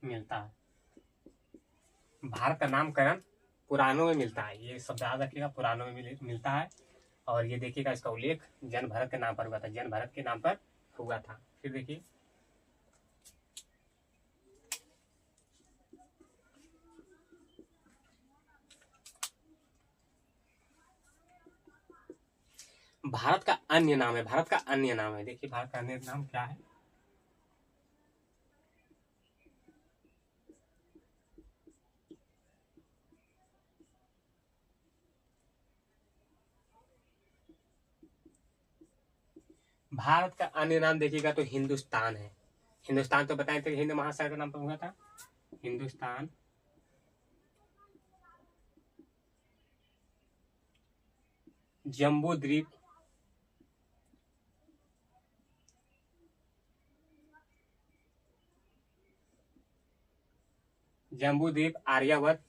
मिलता है। भारत का नामकरण पुराणों में मिलता है। ये शब्द याद रखिएगा, पुराणों में मिलता है। और ये देखिएगा, इसका उल्लेख जन भरत के नाम पर हुआ था। जन भरत के नाम पर हुआ था। फिर देखिए, भारत का अन्य नाम है। भारत का अन्य नाम है। देखिए, भारत का अन्य नाम क्या है? भारत का अन्य नाम देखिएगा तो हिंदुस्तान है। हिंदुस्तान तो बताए थे, हिंद महासागर के नाम पर हुआ था। हिंदुस्तान, जम्बू द्वीप, जम्बू द्वीप, आर्यावर्त,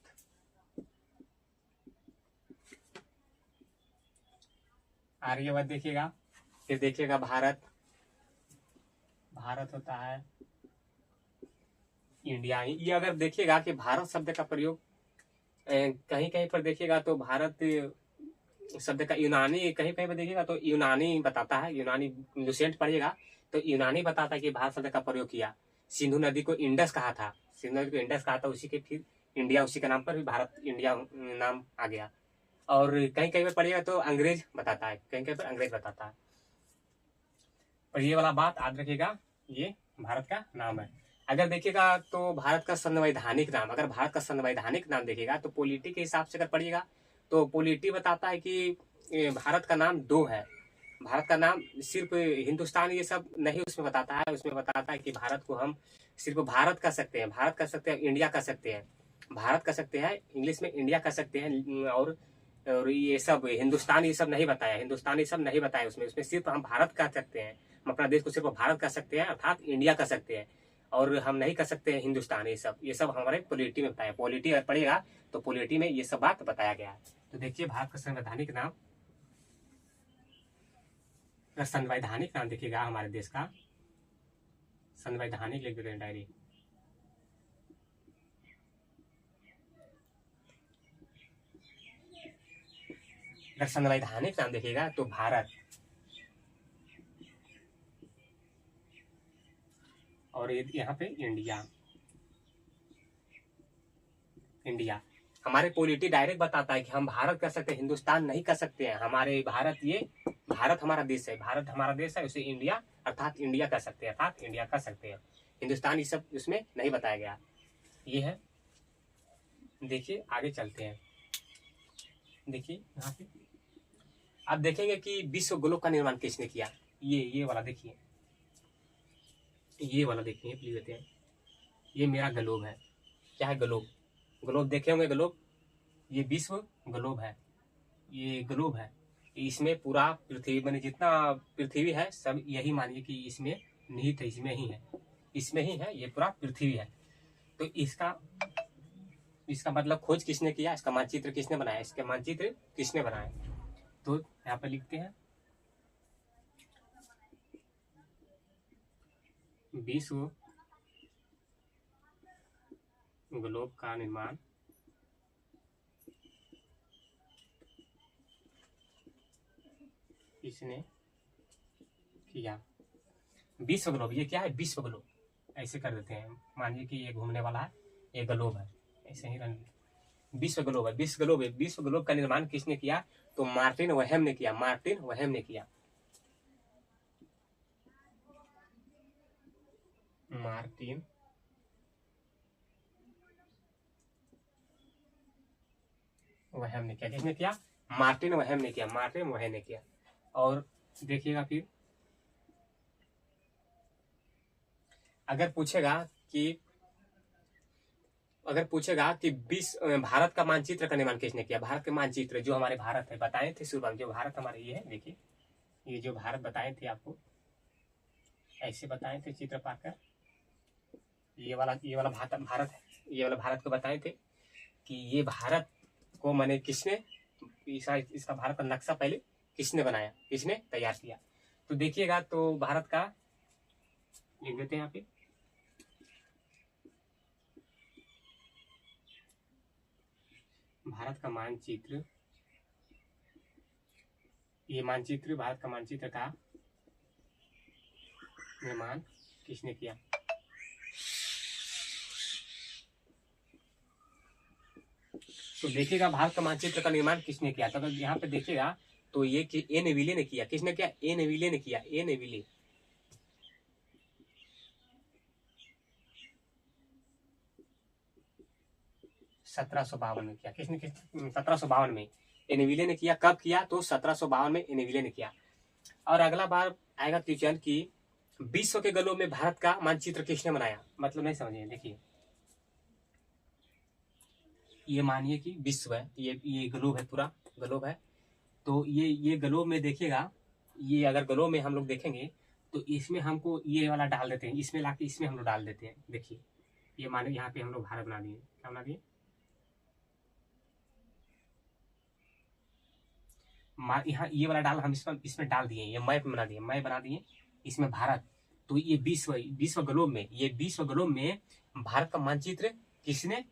आर्यावर्त देखिएगा। फिर देखिएगा भारत, भारत होता है इंडिया। ये अगर देखिएगा कि भारत शब्द का प्रयोग कहीं कहीं पर देखिएगा तो भारत शब्द का यूनानी, कहीं कहीं पर देखिएगा तो यूनानी बताता है। यूनानी लुसेंट पढ़िएगा तो यूनानी बताता है कि भारत शब्द का प्रयोग किया। सिंधु नदी को इंडस कहा था। सिंधु नदी को इंडस कहा था, उसी के फिर इंडिया, उसी के नाम पर भी भारत इंडिया नाम आ गया। और कहीं कहीं पर पढ़िएगा तो अंग्रेज बताता है, कहीं कहीं पर अंग्रेज बताता है। और ये वाला बात याद रखिएगा, ये भारत का नाम है। अगर देखिएगा तो भारत का संवैधानिक नाम, अगर भारत का संवैधानिक नाम देखिएगा तो पॉलिटी के हिसाब से अगर पढ़िएगा तो पॉलिटी बताता है कि भारत का नाम दो है। भारत का नाम सिर्फ हिंदुस्तान ये सब नहीं उसमें बताता है। उसमें बताता है कि भारत को हम सिर्फ भारत कह सकते हैं, भारत कह सकते हैं, इंडिया कह सकते हैं, भारत कह सकते हैं, इंग्लिश में इंडिया कह सकते हैं। और ये सब हिंदुस्तान ये सब नहीं बताया, हिंदुस्तान ये सब नहीं बताया उसमें। उसमें सिर्फ हम भारत कह सकते हैं, हम अपना देश को सिर्फ भारत कह सकते हैं, अर्थात इंडिया कह सकते हैं। और हम नहीं कह सकते हैं हिंदुस्तान। ये सब हमारे पॉलिटी में बताया। पॉलिटी अगर पढ़ेगा तो पॉलिटी में ये सब बात बताया गया है। तो देखिए, भारत का संवैधानिक नाम, संवैधानिक नाम देखिएगा हमारे देश का, संवैधानिक लिख देते हैं डायरी। अगर संवैधानिक नाम देखिएगा तो भारत, और यहाँ पे इंडिया। इंडिया हमारे पॉलिटी डायरेक्ट बताता है कि हम भारत कह सकते हैं, हिंदुस्तान नहीं कह सकते हैं। हमारे भारत, ये भारत हमारा देश है, भारत हमारा देश है, उसे इंडिया अर्थात इंडिया कह सकते हैं, अर्थात इंडिया कह सकते हैं। हिंदुस्तान ये सब उसमें नहीं बताया गया। ये है। देखिए, आगे चलते हैं। देखिए यहाँ पे आप देखेंगे कि विश्व ग्लोब का निर्माण किसने किया। ये वाला देखिए, ये वाला देखिए, प्लीज देते हैं। ये मेरा ग्लोब है। क्या है? ग्लोब। ग्लोब देखे होंगे, ग्लोब। ये विश्व ग्लोब है, ये ग्लोब है। इसमें पूरा पृथ्वी, मैंने जितना पृथ्वी है सब यही मानिए कि इसमें निहित है, इसमें ही है, इसमें ही है। ये पूरा पृथ्वी है। तो इसका मतलब खोज किसने किया, इसका मानचित्र किसने बनाया, इसका मानचित्र किसने बनाया? तो यहाँ पर लिखते हैं, विश्व ग्लोब का निर्माण किसने किया? विश्व ग्लोब। ये क्या है? विश्व ग्लोब। ऐसे कर देते हैं, मानिए कि ये घूमने वाला है, ये ग्लोब है, ऐसे ही रन। विश्व ग्लोब है, विश्व ग्लोब है। विश्व ग्लोब का निर्माण किसने किया? तो मार्टिन वहेम ने किया, मार्टिन वहेम ने किया, मार्टिन वहेम ने किया। किसने किया? मार्टिन वहेम ने किया, मार्टिन वहेम ने किया। और देखिएगा फिर अगर पूछेगा कि भारत का मानचित्र का निर्माण किसने किया? भारत के मानचित्र जो हमारे भारत है बताए थे शुरू में, जो भारत हमारे ये है, देखिए ये जो भारत बताए थे आपको, ऐसे बताए थे चित्र पाकर, ये वाला भारत है, ये वाला भारत को बताए थे कि ये भारत को मैंने किसने इसका भारत का नक्शा पहले किसने बनाया, किसने तैयार किया। तो देखिएगा तो भारत का लिख देते हैं यहाँ पे, भारत का मानचित्र, ये मानचित्र, भारत का मानचित्र का निर्माण किसने किया? तो देखिएगा भारत का मानचित्र का निर्माण किसने किया। तो अगर यहाँ पे देखिएगा तो ये कि ए नेविले ने किया। किसने किया? ए नेविले ने किया, ए नेविले। (1752) में किया। किसने? 1752 में एनेविले ने किया। कब किया? तो 1752 में एनेविले ने किया। और अगला बार आएगा क्वेश्चन कि विश्व के गलों में भारत का मानचित्र किसने बनाया? मतलब नहीं समझिए, देखिए ये मानिए कि विश्व है, ये ग्लोब है, पूरा ग्लोब है। तो ये ग्लोब में देखिएगा, ये अगर ग्लोब में हम लोग देखेंगे तो इसमें हमको ये वाला डाल देते हैं, इसमें लाके इसमें हम लोग डाल देते हैं। देखिए ये माने यहाँ पे हम लोग भारत बना दिए, क्या बना दिए? यहाँ ये वाला डाल हम इसमें डाल दिए, ये मैप बना दिए, मैप बना दिए, इसमें भारत। तो ये विश्व ग्लोब में, ये विश्व ग्लोब में भारत का मानचित्र किसने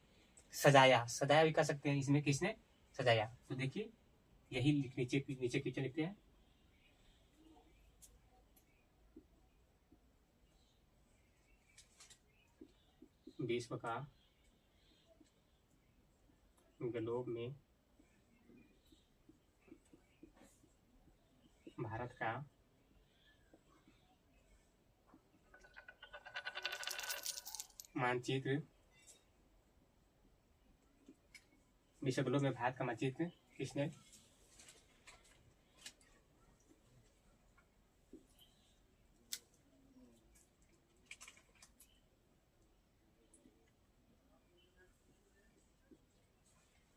सजाया भी कह सकते हैं, इसमें किसने सजाया। तो देखिए यही नीचे क्वेश्चन लिखते हैं, विश्व का ग्लोब में भारत का मानचित्र, विश्व ग्लोब में भारत का मानचित्र किसने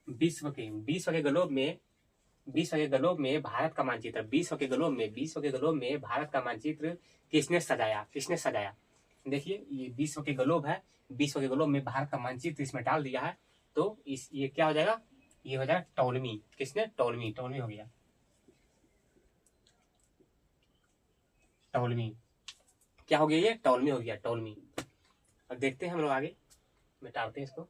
विश्व के ग्लोब में भारत का मानचित्र, विश्व के ग्लोब में भारत का मानचित्र किसने सजाया। देखिए ये विश्व के ग्लोब है, विश्व के ग्लोब में भारत का मानचित्र इसमें डाल दिया है। तो ये क्या हो जाएगा? ये हो जाएगा टॉलमी। किसने? टॉलमी हो गया, टॉलमी। क्या हो गया? ये टॉलमी हो गया, टॉलमी। अब देखते हैं हम लोग आगे, मिटाते हैं इसको।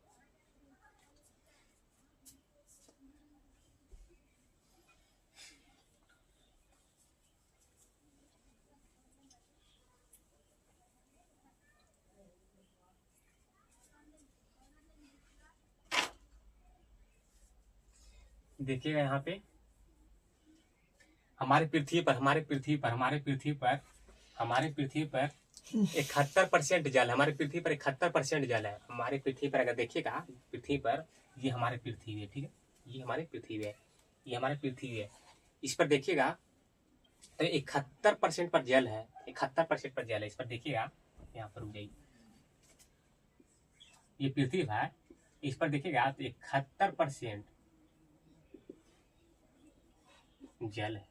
देखिएगा यहाँ पे हमारे पृथ्वी पर 71% जल, हमारे पृथ्वी पर 71% जल है। हमारे पृथ्वी पर अगर देखिएगा, पृथ्वी पर ये हमारे पृथ्वी है, ठीक है, ये हमारे पृथ्वी है, इस पर देखिएगा तो 71% पर जल है, 71% पर जल है। इस पर देखिएगा, यहाँ पर रुक जाइए, ये पृथ्वी है, इस पर देखिएगा तो 71% जल है।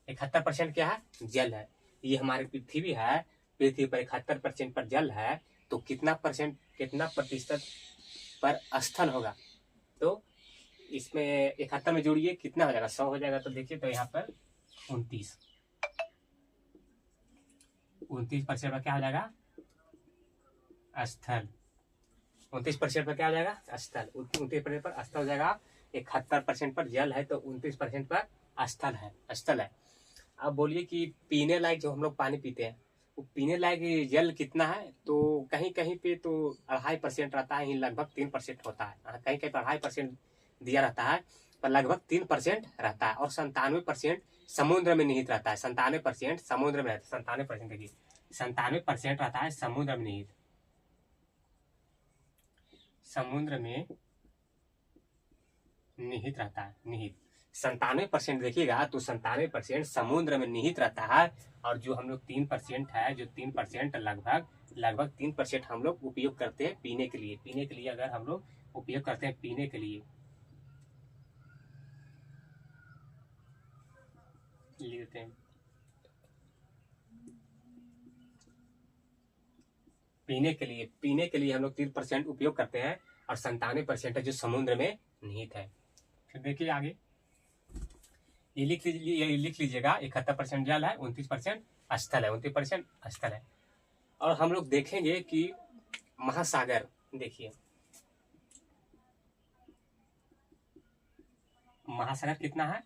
71% क्या है? जल है। ये हमारी पृथ्वी है, पृथ्वी पर 71% पर जल है। तो कितना प्रतिशत पर स्थल होगा? तो इसमें 71 में जोड़िए, कितना हो जाएगा? 100 हो जाएगा। तो देखिए तो यहाँ पर 29% पर क्या हो जाएगा? स्थल। 29% पर क्या हो जाएगा? स्थल। 29% पर स्थल हो जाएगा। 71% पर जल है तो 29% पर स्थल है। अब बोलिए कि पीने लायक जो हम लोग पानी पीते हैं, पीने लायक जल कितना है, तो कहीं कहीं पे तो 2.5% रहता है, लगभग 3% होता है। कहीं कहीं पर 2.5% दिया रहता है, पर लगभग 3% रहता है। और 97% समुद्र में निहित रहता है। 97% समुद्र में रहता है। 97% देखिए, 97% रहता है समुद्र में निहित। समुद्र में निहित रहता है, निहित 97% देखिएगा तो 97% समुद्र में निहित रहता है। और जो हम लोग 3% है, जो 3% लगभग 3% हम लोग उपयोग करते हैं पीने के लिए। पीने के लिए अगर हम लोग उपयोग करते हैं पीने के लिए, लेते हैं पीने के लिए हम लोग 3% उपयोग करते हैं, और 97% है जो समुद्र में निहित है। फिर देखिए आगे, ये लिख लीजिएगा 71% जल है, 29% स्थल है, 29% स्थल है। और हम लोग देखेंगे कि महासागर, देखिए महासागर कितना है।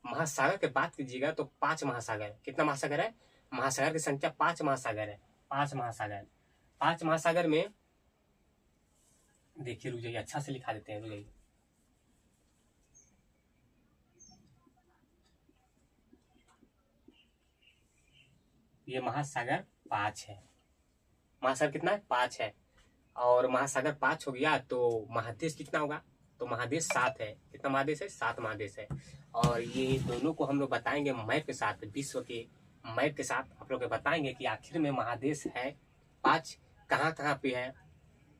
महासागर की बात कीजिएगा तो 5 महासागर। कितना महासागर है? महासागर की संख्या 5 महासागर है। 5 महासागर, 5 महासागर में देखिए, रुक जाइए, अच्छा से लिखा देते हैं, रुक जाइए। ये महासागर 5 है। महासागर कितना है? 5 है। और महासागर 5 हो गया तो महादेश कितना होगा? तो महादेश 7 है। कितना महादेश है? 7 महादेश है। और ये दोनों को हम लोग बताएंगे मैप के साथ, विश्व के मैप के साथ आप लोग बताएंगे कि आखिर में महादेश है 5 कहाँ कहाँ पे है,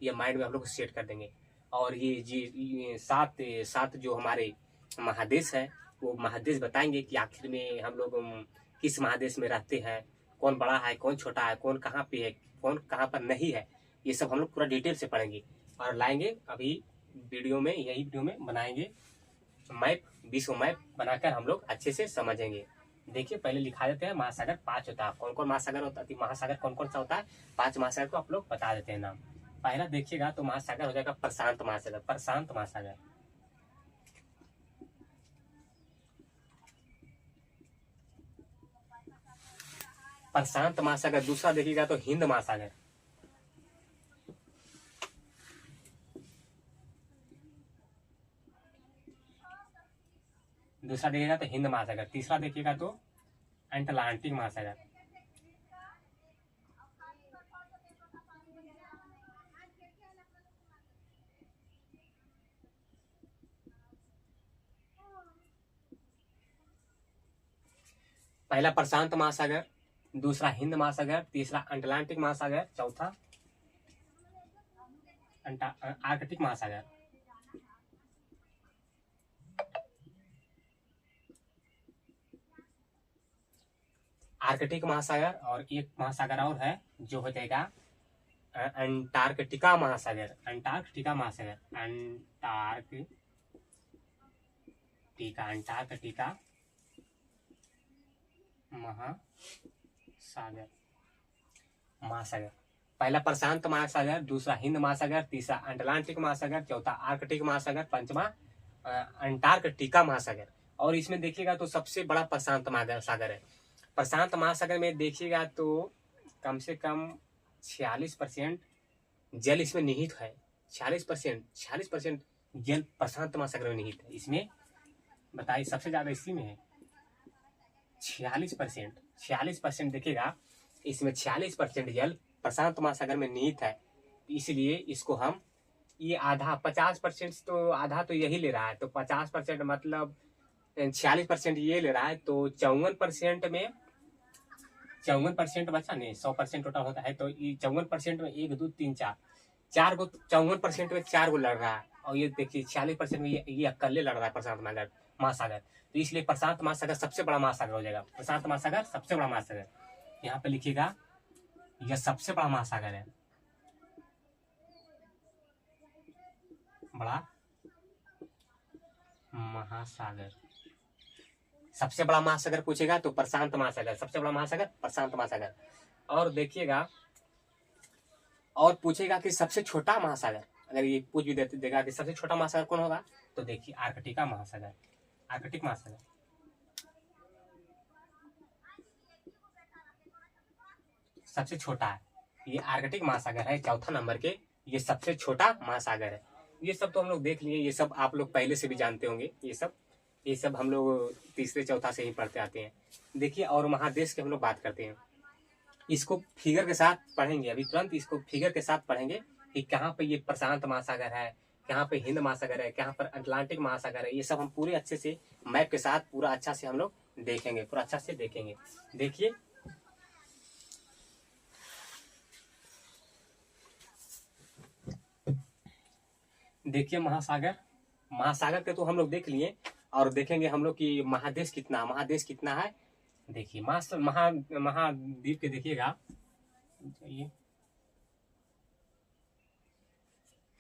ये माइंड में हम लोग सेट कर देंगे। और ये 7 जो हमारे महादेश है, वो महादेश बताएंगे कि आखिर में हम लोग किस महादेश में रहते हैं, कौन बड़ा है, कौन छोटा है, कौन कहाँ पे है, कौन कहाँ पर नहीं है। ये सब हम लोग पूरा डिटेल से पढ़ेंगे और लाएंगे। अभी वीडियो में, यही वीडियो में बनाएंगे मैप, विश्व मैप बनाकर हम लोग अच्छे से समझेंगे। देखिए पहले लिखा देते हैं। महासागर 5 होता है। कौन कौन महासागर होता है? महासागर कौन कौन सा होता है? 5 महासागर को आप लोग बता देते हैं नाम। पहला देखिएगा तो महासागर हो जाएगा प्रशांत महासागर। प्रशांत महासागर, प्रशांत महासागर। दूसरा देखिएगा तो हिंद महासागर। दूसरा देखिएगा तो हिंद महासागर। तीसरा देखिएगा तो अटलांटिक महासागर। पहला प्रशांत महासागर, दूसरा हिंद महासागर, तीसरा अटलांटिक महासागर, चौथा आर्कटिक महासागर। आर्कटिक महासागर। और एक महासागर और है जो हो जाएगा अंटार्कटिका महासागर। अंटार्कटिका महासागर, अंटार्कटिका महासागर। पहला प्रशांत महासागर, दूसरा हिंद महासागर, तीसरा अटलांटिक महासागर, चौथा आर्कटिक महासागर, पंचमा अंटार्कटिका महासागर। और इसमें देखिएगा तो सबसे बड़ा प्रशांत महासागर है। प्रशांत महासागर में देखिएगा तो कम से कम 46% जल इसमें निहित है। 46% जल प्रशांत महासागर में निहित है। इसमें बताइए सबसे ज्यादा इसी में है 46%। देखिएगा इसमें 46% जल प्रशांत महासागर में निहित है। इसलिए इसको हम, ये आधा 50% तो आधा तो यही ले रहा है, तो 50% मतलब 46% ये ले रहा है, तो 54% में 54% बचा नहीं, 100% टोटल होता है। तो ये 54% में 1 2 3 4 गो, 54% में 4 गो लड़ रहा है। और ये देखिए 46% में ये अकेले लड़ रहा है प्रशांत महासागर। तो इसलिए प्रशांत महासागर सबसे बड़ा महासागर हो जाएगा। प्रशांत महासागर सबसे बड़ा महासागर, यहाँ पे लिखिएगा, यह सबसे बड़ा महासागर है। बड़ा महासागर, सबसे बड़ा महासागर पूछेगा तो प्रशांत महासागर। सबसे बड़ा महासागर प्रशांत महासागर। और देखिएगा, और पूछेगा कि सबसे छोटा महासागर, अगर ये पूछ भी देगा कि सबसे छोटा महासागर कौन होगा, तो देखिए आर्कटिका महासागर। आर्कटिक महासागर, सबसे छोटा है। ये आर्कटिक महासागर है, चौथा नंबर के ये सबसे छोटा महासागर है। ये सब तो हम लोग देख लिए, ये सब आप लोग पहले से भी जानते होंगे। ये सब हम लोग तीसरे चौथा से ही पढ़ते आते हैं। देखिए, और महादेश की हम लोग बात करते हैं। इसको फिगर के साथ पढ़ेंगे, अभी तुरंत इसको फिगर के साथ पढ़ेंगे कि कहाँ पे ये प्रशांत महासागर है, कहाँ पे हिंद महासागर है, कहाँ पर अटलांटिक महासागर है। ये सब हम पूरे अच्छे से मैप के साथ पूरा अच्छा से हम लोग देखेंगे, पूरा अच्छा से देखेंगे। देखिए, देखिए महासागर के तो हम लोग देख लिए, और देखेंगे हम लोग कि महादेश कितना है। देखिए, महाद्वीप के देखिएगा,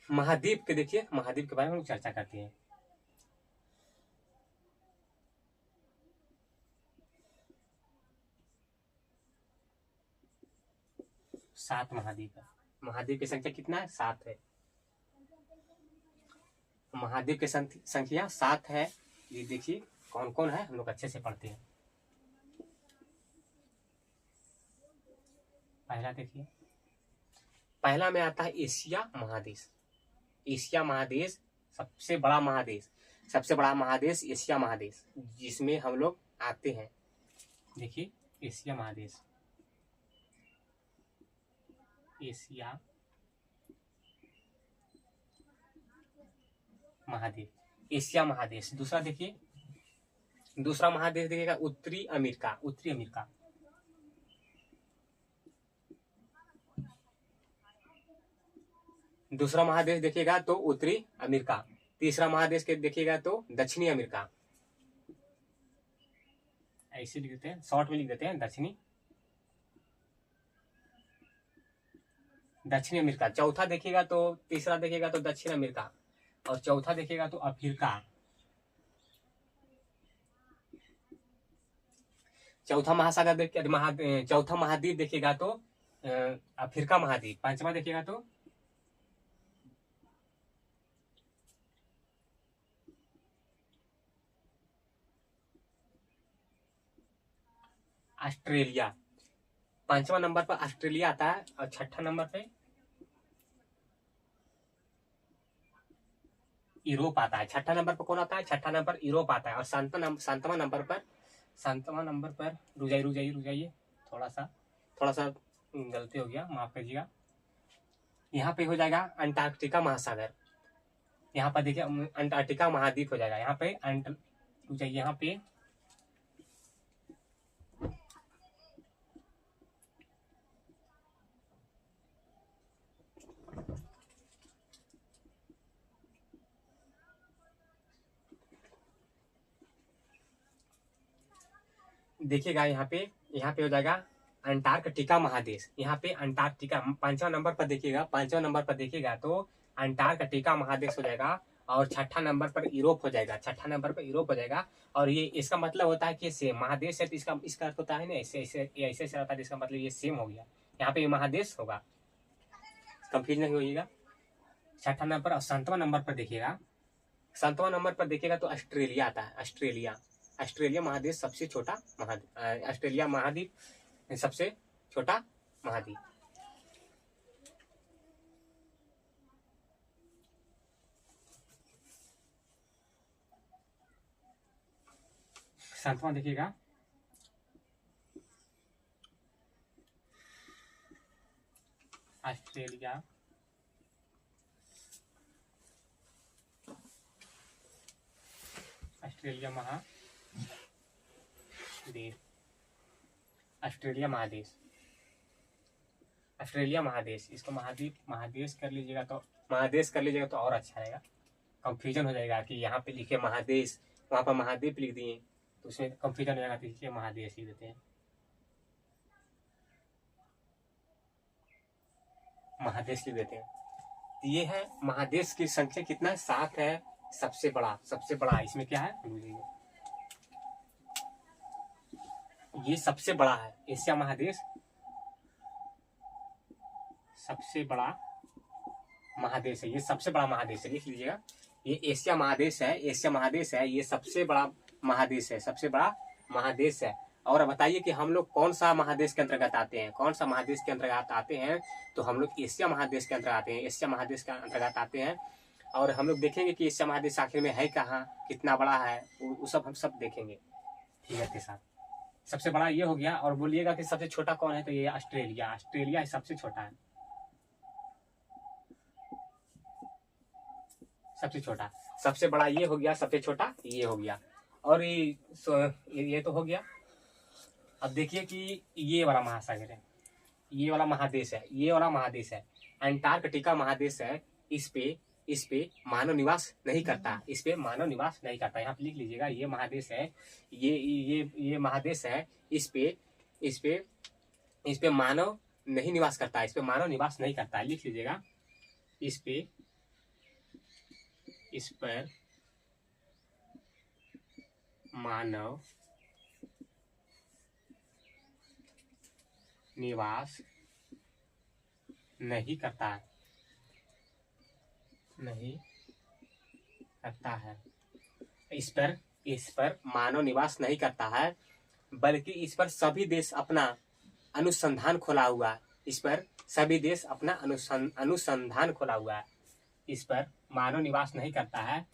महाद्वीप के देखिए, महाद्वीप के बारे में हम लोग चर्चा करते हैं। सात महाद्वीप है। महाद्वीप की संख्या कितना है? 7 है। महाद्वीप की संख्या 7 है। ये देखिए कौन कौन है, हम लोग अच्छे से पढ़ते हैं। पहला देखिए, पहला में आता है एशिया महादेश। एशिया महादेश सबसे बड़ा महादेश एशिया महादेश, जिसमें हम लोग आते हैं। देखिए, एशिया महादेश, एशिया महादेश। दूसरा देखिए, दूसरा महादेश देखिएगा उत्तरी अमेरिका। दूसरा महादेश देखिएगा तो उत्तरी अमेरिका। तीसरा महादेश के देखिएगा तो दक्षिणी अमेरिका। ऐसे लिख देते हैं, शॉर्ट में लिख देते हैं, दक्षिणी अमेरिका। चौथा देखिएगा तो, तीसरा देखिएगा तो दक्षिण अमेरिका, और चौथा देखिएगा तो अफ्रीका। चौथा महाद्वीप देखिएगा तो अफ्रीका महाद्वीप। पांचवा देखिएगा तो ऑस्ट्रेलिया। पांचवा नंबर पर ऑस्ट्रेलिया आता है, और छठा नंबर पे यूरोप आता है। छठा नंबर पर कौन आता है? छठा नंबर यूरोप आता है। और सातवां नंबर पर रुक जाइए, थोड़ा सा गलती हो गया, माफ कीजिएगा। यहाँ पे हो जाएगा अंटार्कटिका महासागर। यहाँ पर देखिए अंटार्कटिका महाद्वीप हो जाएगा। यहाँ पे यहाँ पे देखिएगा, यहाँ पे हो जाएगा अंटार्कटिका महादेश। यहाँ पे अंटार्कटिका पांचवा नंबर पर देखिएगा तो अंटार्कटिका महादेश हो जाएगा, और छठा नंबर पर यूरोप हो जाएगा। और ये इसका मतलब होता है कि सेम महादेश है, तो इसका अर्थ होता है ना, ऐसे रहता है, इसका मतलब ये सेम हो गया। यहाँ पे महादेश होगा, कंफ्यूज नहीं होइएगा। छठा नंबर। और सातवां नंबर पर देखिएगा तो ऑस्ट्रेलिया आता है। ऑस्ट्रेलिया महादेश सबसे छोटा ऑस्ट्रेलिया महाद्वीप सबसे छोटा महाद्वीप। सातवां देखिएगा ऑस्ट्रेलिया महादेश। इसको महादेश कर लीजिएगा तो और अच्छा रहेगा। कंफ्यूजन हो जाएगा कि यहाँ पे लिखे महादेश, वहां पर महाद्वीप लिख दिए, तो उसमें कंफ्यूजन हो जाएगा, तो इसलिए महादेश लिख देते हैं। ये है महादेश की संख्या कितना है? 7 है। सबसे बड़ा इसमें क्या है? ये सबसे बड़ा है, एशिया महादेश सबसे बड़ा महादेश है। ये सबसे बड़ा महादेश है, लिख लीजिएगा। ये एशिया महादेश है, ये सबसे बड़ा महादेश है, और बताइए कि हम लोग कौन सा महादेश के अंतर्गत आते हैं, कौन सा महादेश के अंतर्गत आते हैं। तो हम लोग एशिया महादेश के अंतर्गत आते हैं, एशिया महादेश के अंतर्गत आते हैं। और हम लोग देखेंगे कि एशिया महादेश आखिर में है कहाँ, कितना बड़ा है, वो सब हम सब देखेंगे फिगर के साथ। सबसे बड़ा ये हो गया। और बोलिएगा कि सबसे छोटा कौन है, तो ये ऑस्ट्रेलिया, ऑस्ट्रेलिया सबसे छोटा है, सबसे छोटा। सबसे बड़ा ये हो गया, सबसे छोटा ये हो गया। और ये तो हो गया। अब देखिए कि ये वाला महासागर है, ये वाला महादेश है, ये वाला महादेश है, अंटार्कटिका महादेश है। इस पे मानव निवास नहीं करता, इस पे मानव निवास नहीं करता। यहाँ पे लिख लीजिएगा, ये महादेश है, ये महादेश है। इस पे मानव नहीं निवास करता, इस पे मानव निवास नहीं करता, लिख लीजिएगा। इस पर मानव निवास नहीं करता है, नहीं करता है। इस पर मानव निवास नहीं करता है, बल्कि इस पर सभी देश अपना अनुसंधान खोला हुआ है। इस पर सभी देश अपना अनुसंधान खोला हुआ है। इस पर मानव निवास नहीं करता है,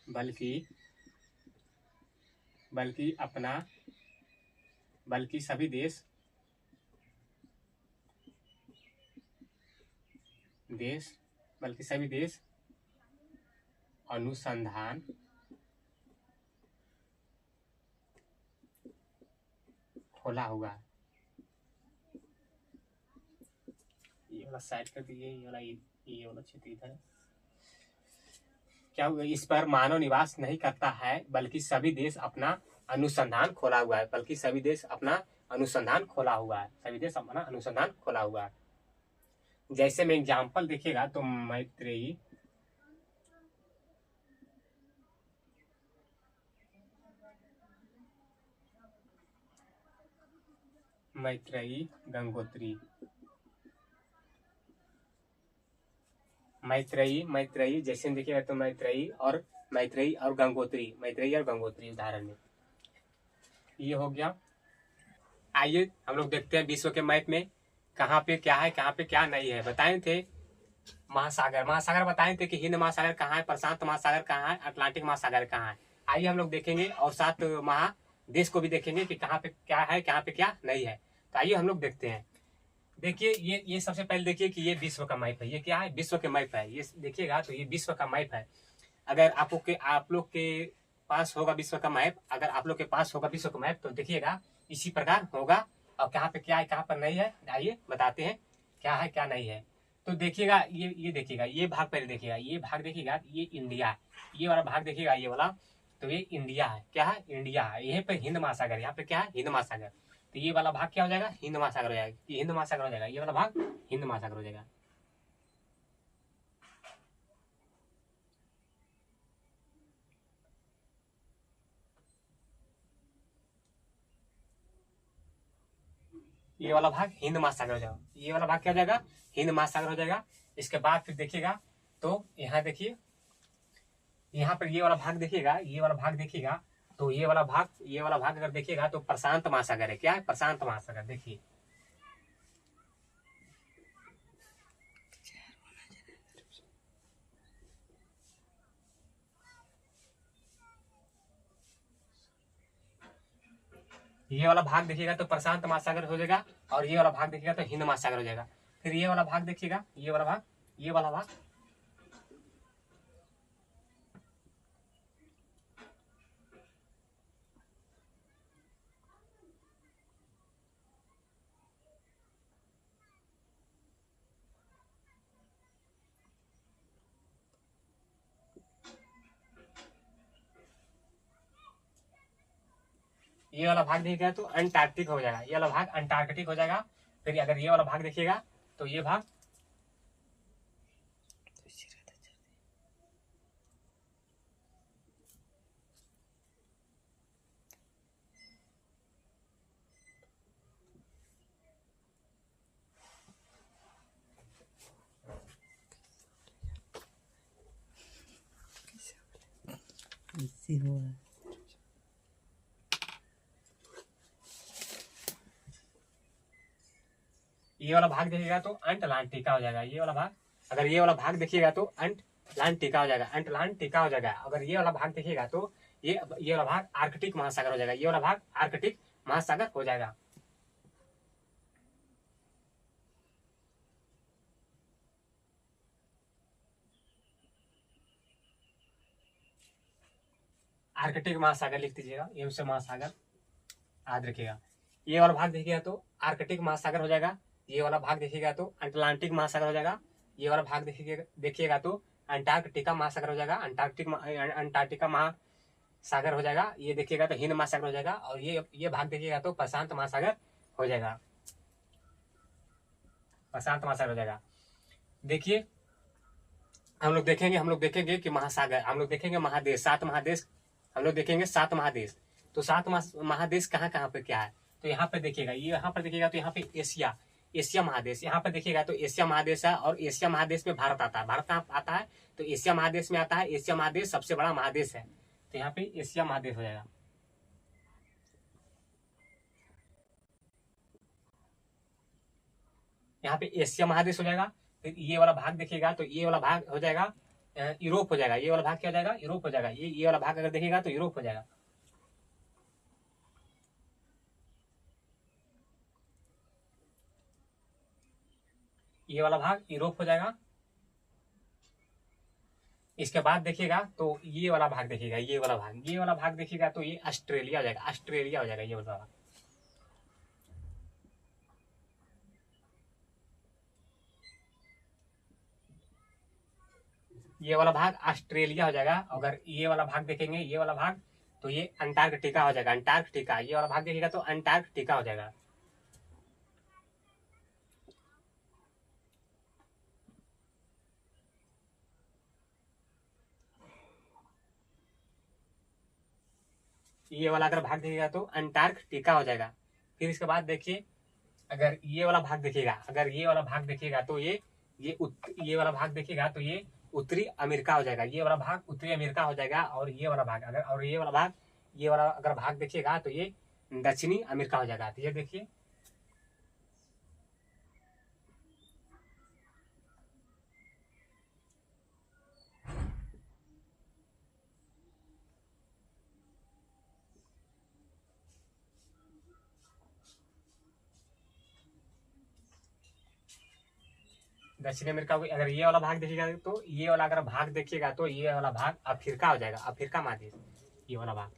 बल्कि सभी देश अनुसंधान खोला हुआ है। ये वाला साइड कर दीजिए, ये वाला क्षेत्र इधर है। क्या हुआ? इस पर मानव निवास नहीं करता है, बल्कि सभी देश अपना अनुसंधान खोला हुआ है, बल्कि सभी देश अपना अनुसंधान खोला हुआ है, सभी देश अपना अनुसंधान खोला हुआ है। जैसे में एग्जाम्पल देखिएगा तो मैत्रेयी गंगोत्री, मैत्रेयी जैसे देखिएगा तो मैत्रेयी और गंगोत्री उदाहरण में ये हो गया। आइए हम लोग देखते हैं विश्व के मैप में कहाँ पे क्या है, कहाँ पे क्या नहीं है। बताए थे महासागर बताए थे कि हिंद महासागर कहाँ है, प्रशांत महासागर कहाँ है, अटलांटिक महासागर कहाँ है। आइए हम लोग देखेंगे और साथ महादेश को भी देखेंगे कि कहाँ पे क्या है, कहाँ पे क्या नहीं है। तो आइए हम लोग देखते हैं। देखिए ये सबसे पहले देखिए कि ये विश्व का मैप है। ये क्या है? विश्व के मैप है। ये देखिएगा तो ये विश्व का मैप है। अगर आप लोग के पास होगा विश्व का मैप, अगर आप लोग के पास होगा विश्व का मैप तो देखिएगा इसी प्रकार होगा। और कहाँ पे क्या है, कहाँ पर नहीं है, आइए बताते हैं क्या है क्या नहीं है। तो देखिएगा ये देखिएगा, ये भाग पहले देखिएगा, ये भाग देखिएगा, ये इंडिया है। ये वाला भाग देखिएगा, ये वाला, तो ये इंडिया है। क्या है? इंडिया है। यहीं पे हिंद महासागर, यहाँ पे क्या है? हिंद महासागर। तो ये वाला भाग क्या हो जाएगा? हिंद महासागर हो जाएगा। ये हिंद महासागर हो जाएगा, ये वाला भाग हिंद महासागर हो जाएगा। ये वाला भाग हिंद महासागर हो जाएगा। ये वाला भाग क्या हो जाएगा? हिंद महासागर हो जाएगा। इसके बाद फिर देखिएगा तो यहाँ देखिए, यहाँ पर ये वाला भाग देखिएगा, ये वाला भाग देखिएगा तो ये वाला भाग अगर देखिएगा तो प्रशांत महासागर है। क्या है? प्रशांत महासागर। देखिए ये वाला भाग देखिएगा तो प्रशांत महासागर हो जाएगा, और ये वाला भाग देखिएगा तो हिंद महासागर हो जाएगा। फिर ये वाला भाग देखिएगा, ये वाला भाग, ये वाला भाग, ये वाला भाग देखिएगा तो अंटार्कटिक हो जाएगा। ये वाला भाग अंटार्कटिक हो जाएगा। फिर अगर ये वाला भाग देखिएगा तो ये भाग इससे हुआ ये वाला भाग देखिएगा तो अंटलांटिका हो जाएगा ये वाला भाग। अगर ये वाला भाग देखिएगा तो अंटलांटिका हो जाएगा, अंटलांटिका हो जाएगा। अगर ये वाला भाग देखिएगा तो ये वाला भाग आर्कटिक महासागर हो जाएगा, ये वाला भाग आर्कटिक महासागर हो जाएगा। आर्कटिक महासागर लिख दीजिएगा, एम से महासागर याद रखिएगा। ये वाला भाग देखिएगा तो आर्कटिक महासागर हो जाएगा, ये वाला भाग देखिएगा तो अटलांटिक महासागर हो जाएगा, ये वाला भाग देखिएगा तो अंटार्कटिका महासागर हो जाएगा, अंटार्कटिका महासागर हो जाएगा। ये देखिएगा तो हिंद महासागर हो जाएगा, और ये भाग देखिएगा तो प्रशांत महासागर हो जाएगा, प्रशांत महासागर हो जाएगा। देखिए हम लोग देखेंगे कि महासागर, हम लोग देखेंगे महादेश, 7 महादेश हम लोग देखेंगे, 7 महादेश। तो 7 महादेश कहाँ कहाँ पे क्या है, तो यहाँ पे देखिएगा, ये यहाँ पर देखिएगा तो यहाँ पे एशिया महादेश, यहाँ पे देखिएगा तो एशिया महादेश है, और एशिया महादेश में भारत आता है। भारत कहाँ आता है, तो एशिया महादेश में आता है। एशिया महादेश सबसे बड़ा महादेश है, तो यहाँ पे एशिया महादेश हो जाएगा। यहाँ पे एशिया महादेश हो जाएगा। फिर ये वाला भाग देखिएगा तो ये वाला भाग हो जाएगा यूरोप हो जाएगा, ये वाला भाग क्या हो जाएगा, यूरोप हो जाएगा। ये वाला भाग अगर देखिएगा तो यूरोप हो जाएगा। ये वाला भाग यूरोप हो जाएगा। इसके बाद देखिएगा तो ये वाला भाग देखिएगा, ये वाला भाग देखिएगा तो ये ऑस्ट्रेलिया हो जाएगा, ऑस्ट्रेलिया हो जाएगा ये वाला। ये वाला भाग ऑस्ट्रेलिया हो जाएगा। अगर ये वाला भाग देखेंगे, ये वाला भाग तो ये अंटार्कटिका हो जाएगा, अंटार्कटिका। ये वाला भाग देखिएगा तो अंटार्कटिका हो जाएगा। ये वाला अगर भाग देखिएगा तो अंटार्कटिका हो जाएगा। फिर इसके बाद देखिए, अगर ये वाला भाग देखिएगा, अगर ये वाला भाग देखिएगा तो ये वाला भाग देखिएगा तो ये उत्तरी अमेरिका हो जाएगा। ये वाला भाग उत्तरी अमेरिका हो जाएगा। और ये वाला भाग अगर, और ये वाला अगर भाग देखिएगा तो ये दक्षिणी अमेरिका हो जाएगा। तो ये देखिए, दक्षिण अमेरिका को अगर ये वाला भाग देखिएगा तो ये वाला अगर भाग देखिएगा तो ये वाला भाग अफ्रीका हो जाएगा, अफ्रीका महादेश। ये वाला भाग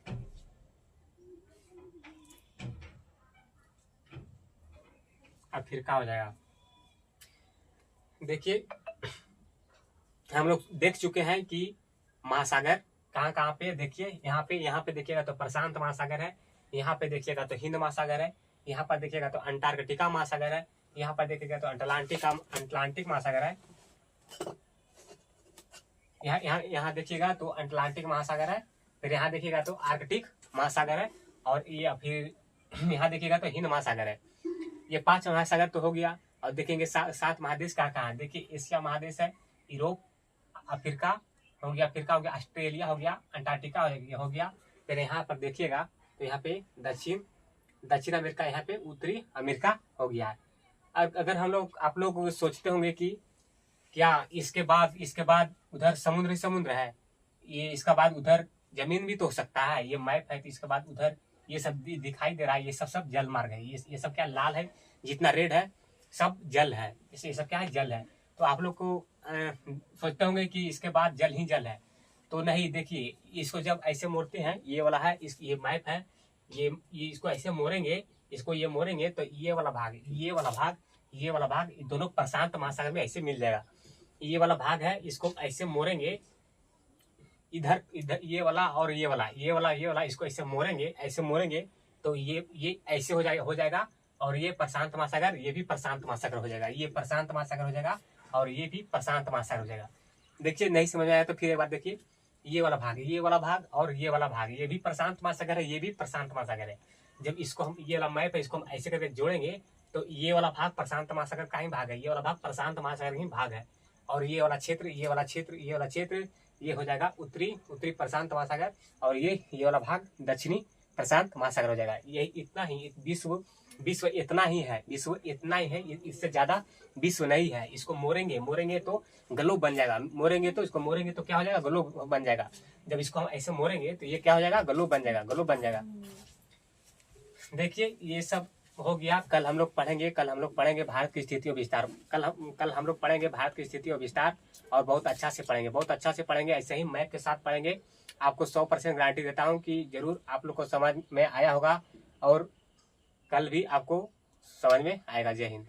अफ्रीका हो जाएगा। देखिए हम लोग देख चुके हैं कि महासागर कहाँ कहाँ पे। देखिए यहाँ पे देखिएगा तो प्रशांत महासागर है, यहाँ पे देखिएगा तो हिंद महासागर है, यहाँ पर देखिएगा तो अंटार्कटिका महासागर है, यहाँ पर देखिएगा तो अटलांटिक महासागर है। यहाँ देखिएगा तो अटलांटिक महासागर है। फिर यहाँ देखिएगा तो आर्कटिक महासागर है, और ये फिर यहाँ देखिएगा तो हिंद महासागर है। ये 5 महासागर तो हो गया। और देखेंगे 7 महादेश कहाँ कहाँ है। देखिए एशिया महादेश है, यूरोप, अफ्रीका हो गया, ऑस्ट्रेलिया हो गया, अंटार्कटिका हो गया। फिर यहाँ पर देखिएगा तो यहाँ पे दक्षिण अमेरिका, यहाँ पे उत्तरी अमेरिका हो गया है। अगर आप लोग सोचते होंगे कि क्या इसके बाद उधर समुद्र है, ये इसका बाद उधर जमीन भी तो हो सकता है। ये मैप है तो इसके बाद उधर ये सब दिखाई दे रहा है, ये सब जल मार्ग है। ये सब क्या लाल है, जितना रेड है सब जल है, ये सब क्या है, जल है। तो आप लोग को सोचते होंगे कि इसके बाद जल ही जल है, तो नहीं। देखिए इसको जब ऐसे मोड़ते हैं, ये वाला है, ये मैप है, ये इसको ऐसे मोड़ेंगे, इसको ये मोड़ेंगे तो ये वाला भाग दोनों प्रशांत महासागर में ऐसे मिल जाएगा। ये वाला भाग है, इसको ऐसे मोड़ेंगे, इधर ये वाला और ये वाला इसको ऐसे मोड़ेंगे तो ये ऐसे हो जाएगा। और ये प्रशांत महासागर, ये भी प्रशांत महासागर हो जाएगा, ये प्रशांत महासागर हो जाएगा, और ये भी प्रशांत महासागर हो जाएगा। देखिए नहीं समझ आया तो फिर एक बार देखिए, ये वाला भाग और ये वाला भाग, ये भी प्रशांत महासागर है, ये भी प्रशांत महासागर है। जब इसको हम, ये वाला मैप है, इसको हम ऐसे करके जोड़ेंगे तो ये वाला भाग प्रशांत महासागर का ही भाग है, ये वाला भाग प्रशांत महासागर ही भाग है। और ये वाला क्षेत्र ये हो जाएगा उत्तरी प्रशांत महासागर, और ये वाला भाग दक्षिणी प्रशांत महासागर हो जाएगा। ये इतना ही विश्व विश्व इतना ही है, विश्व इतना ही है, इससे ज्यादा विश्व नहीं है। इसको मोड़ेंगे तो ग्लोब बन जाएगा, मोड़ेंगे तो क्या हो जाएगा, ग्लोब बन जाएगा। जब इसको हम ऐसे मोड़ेंगे तो ये क्या हो जाएगा, ग्लोब बन जाएगा, ग्लोब बन जाएगा। देखिए ये सब हो गया। कल हम लोग पढ़ेंगे भारत की स्थिति और विस्तार। कल हम लोग पढ़ेंगे भारत की स्थिति और विस्तार, और बहुत अच्छा से पढ़ेंगे, बहुत अच्छा से पढ़ेंगे। ऐसे ही मैप के साथ पढ़ेंगे। आपको 100% गारंटी देता हूँ कि जरूर आप लोग को समझ में आया होगा, और कल भी आपको समझ में आएगा। जय हिंद।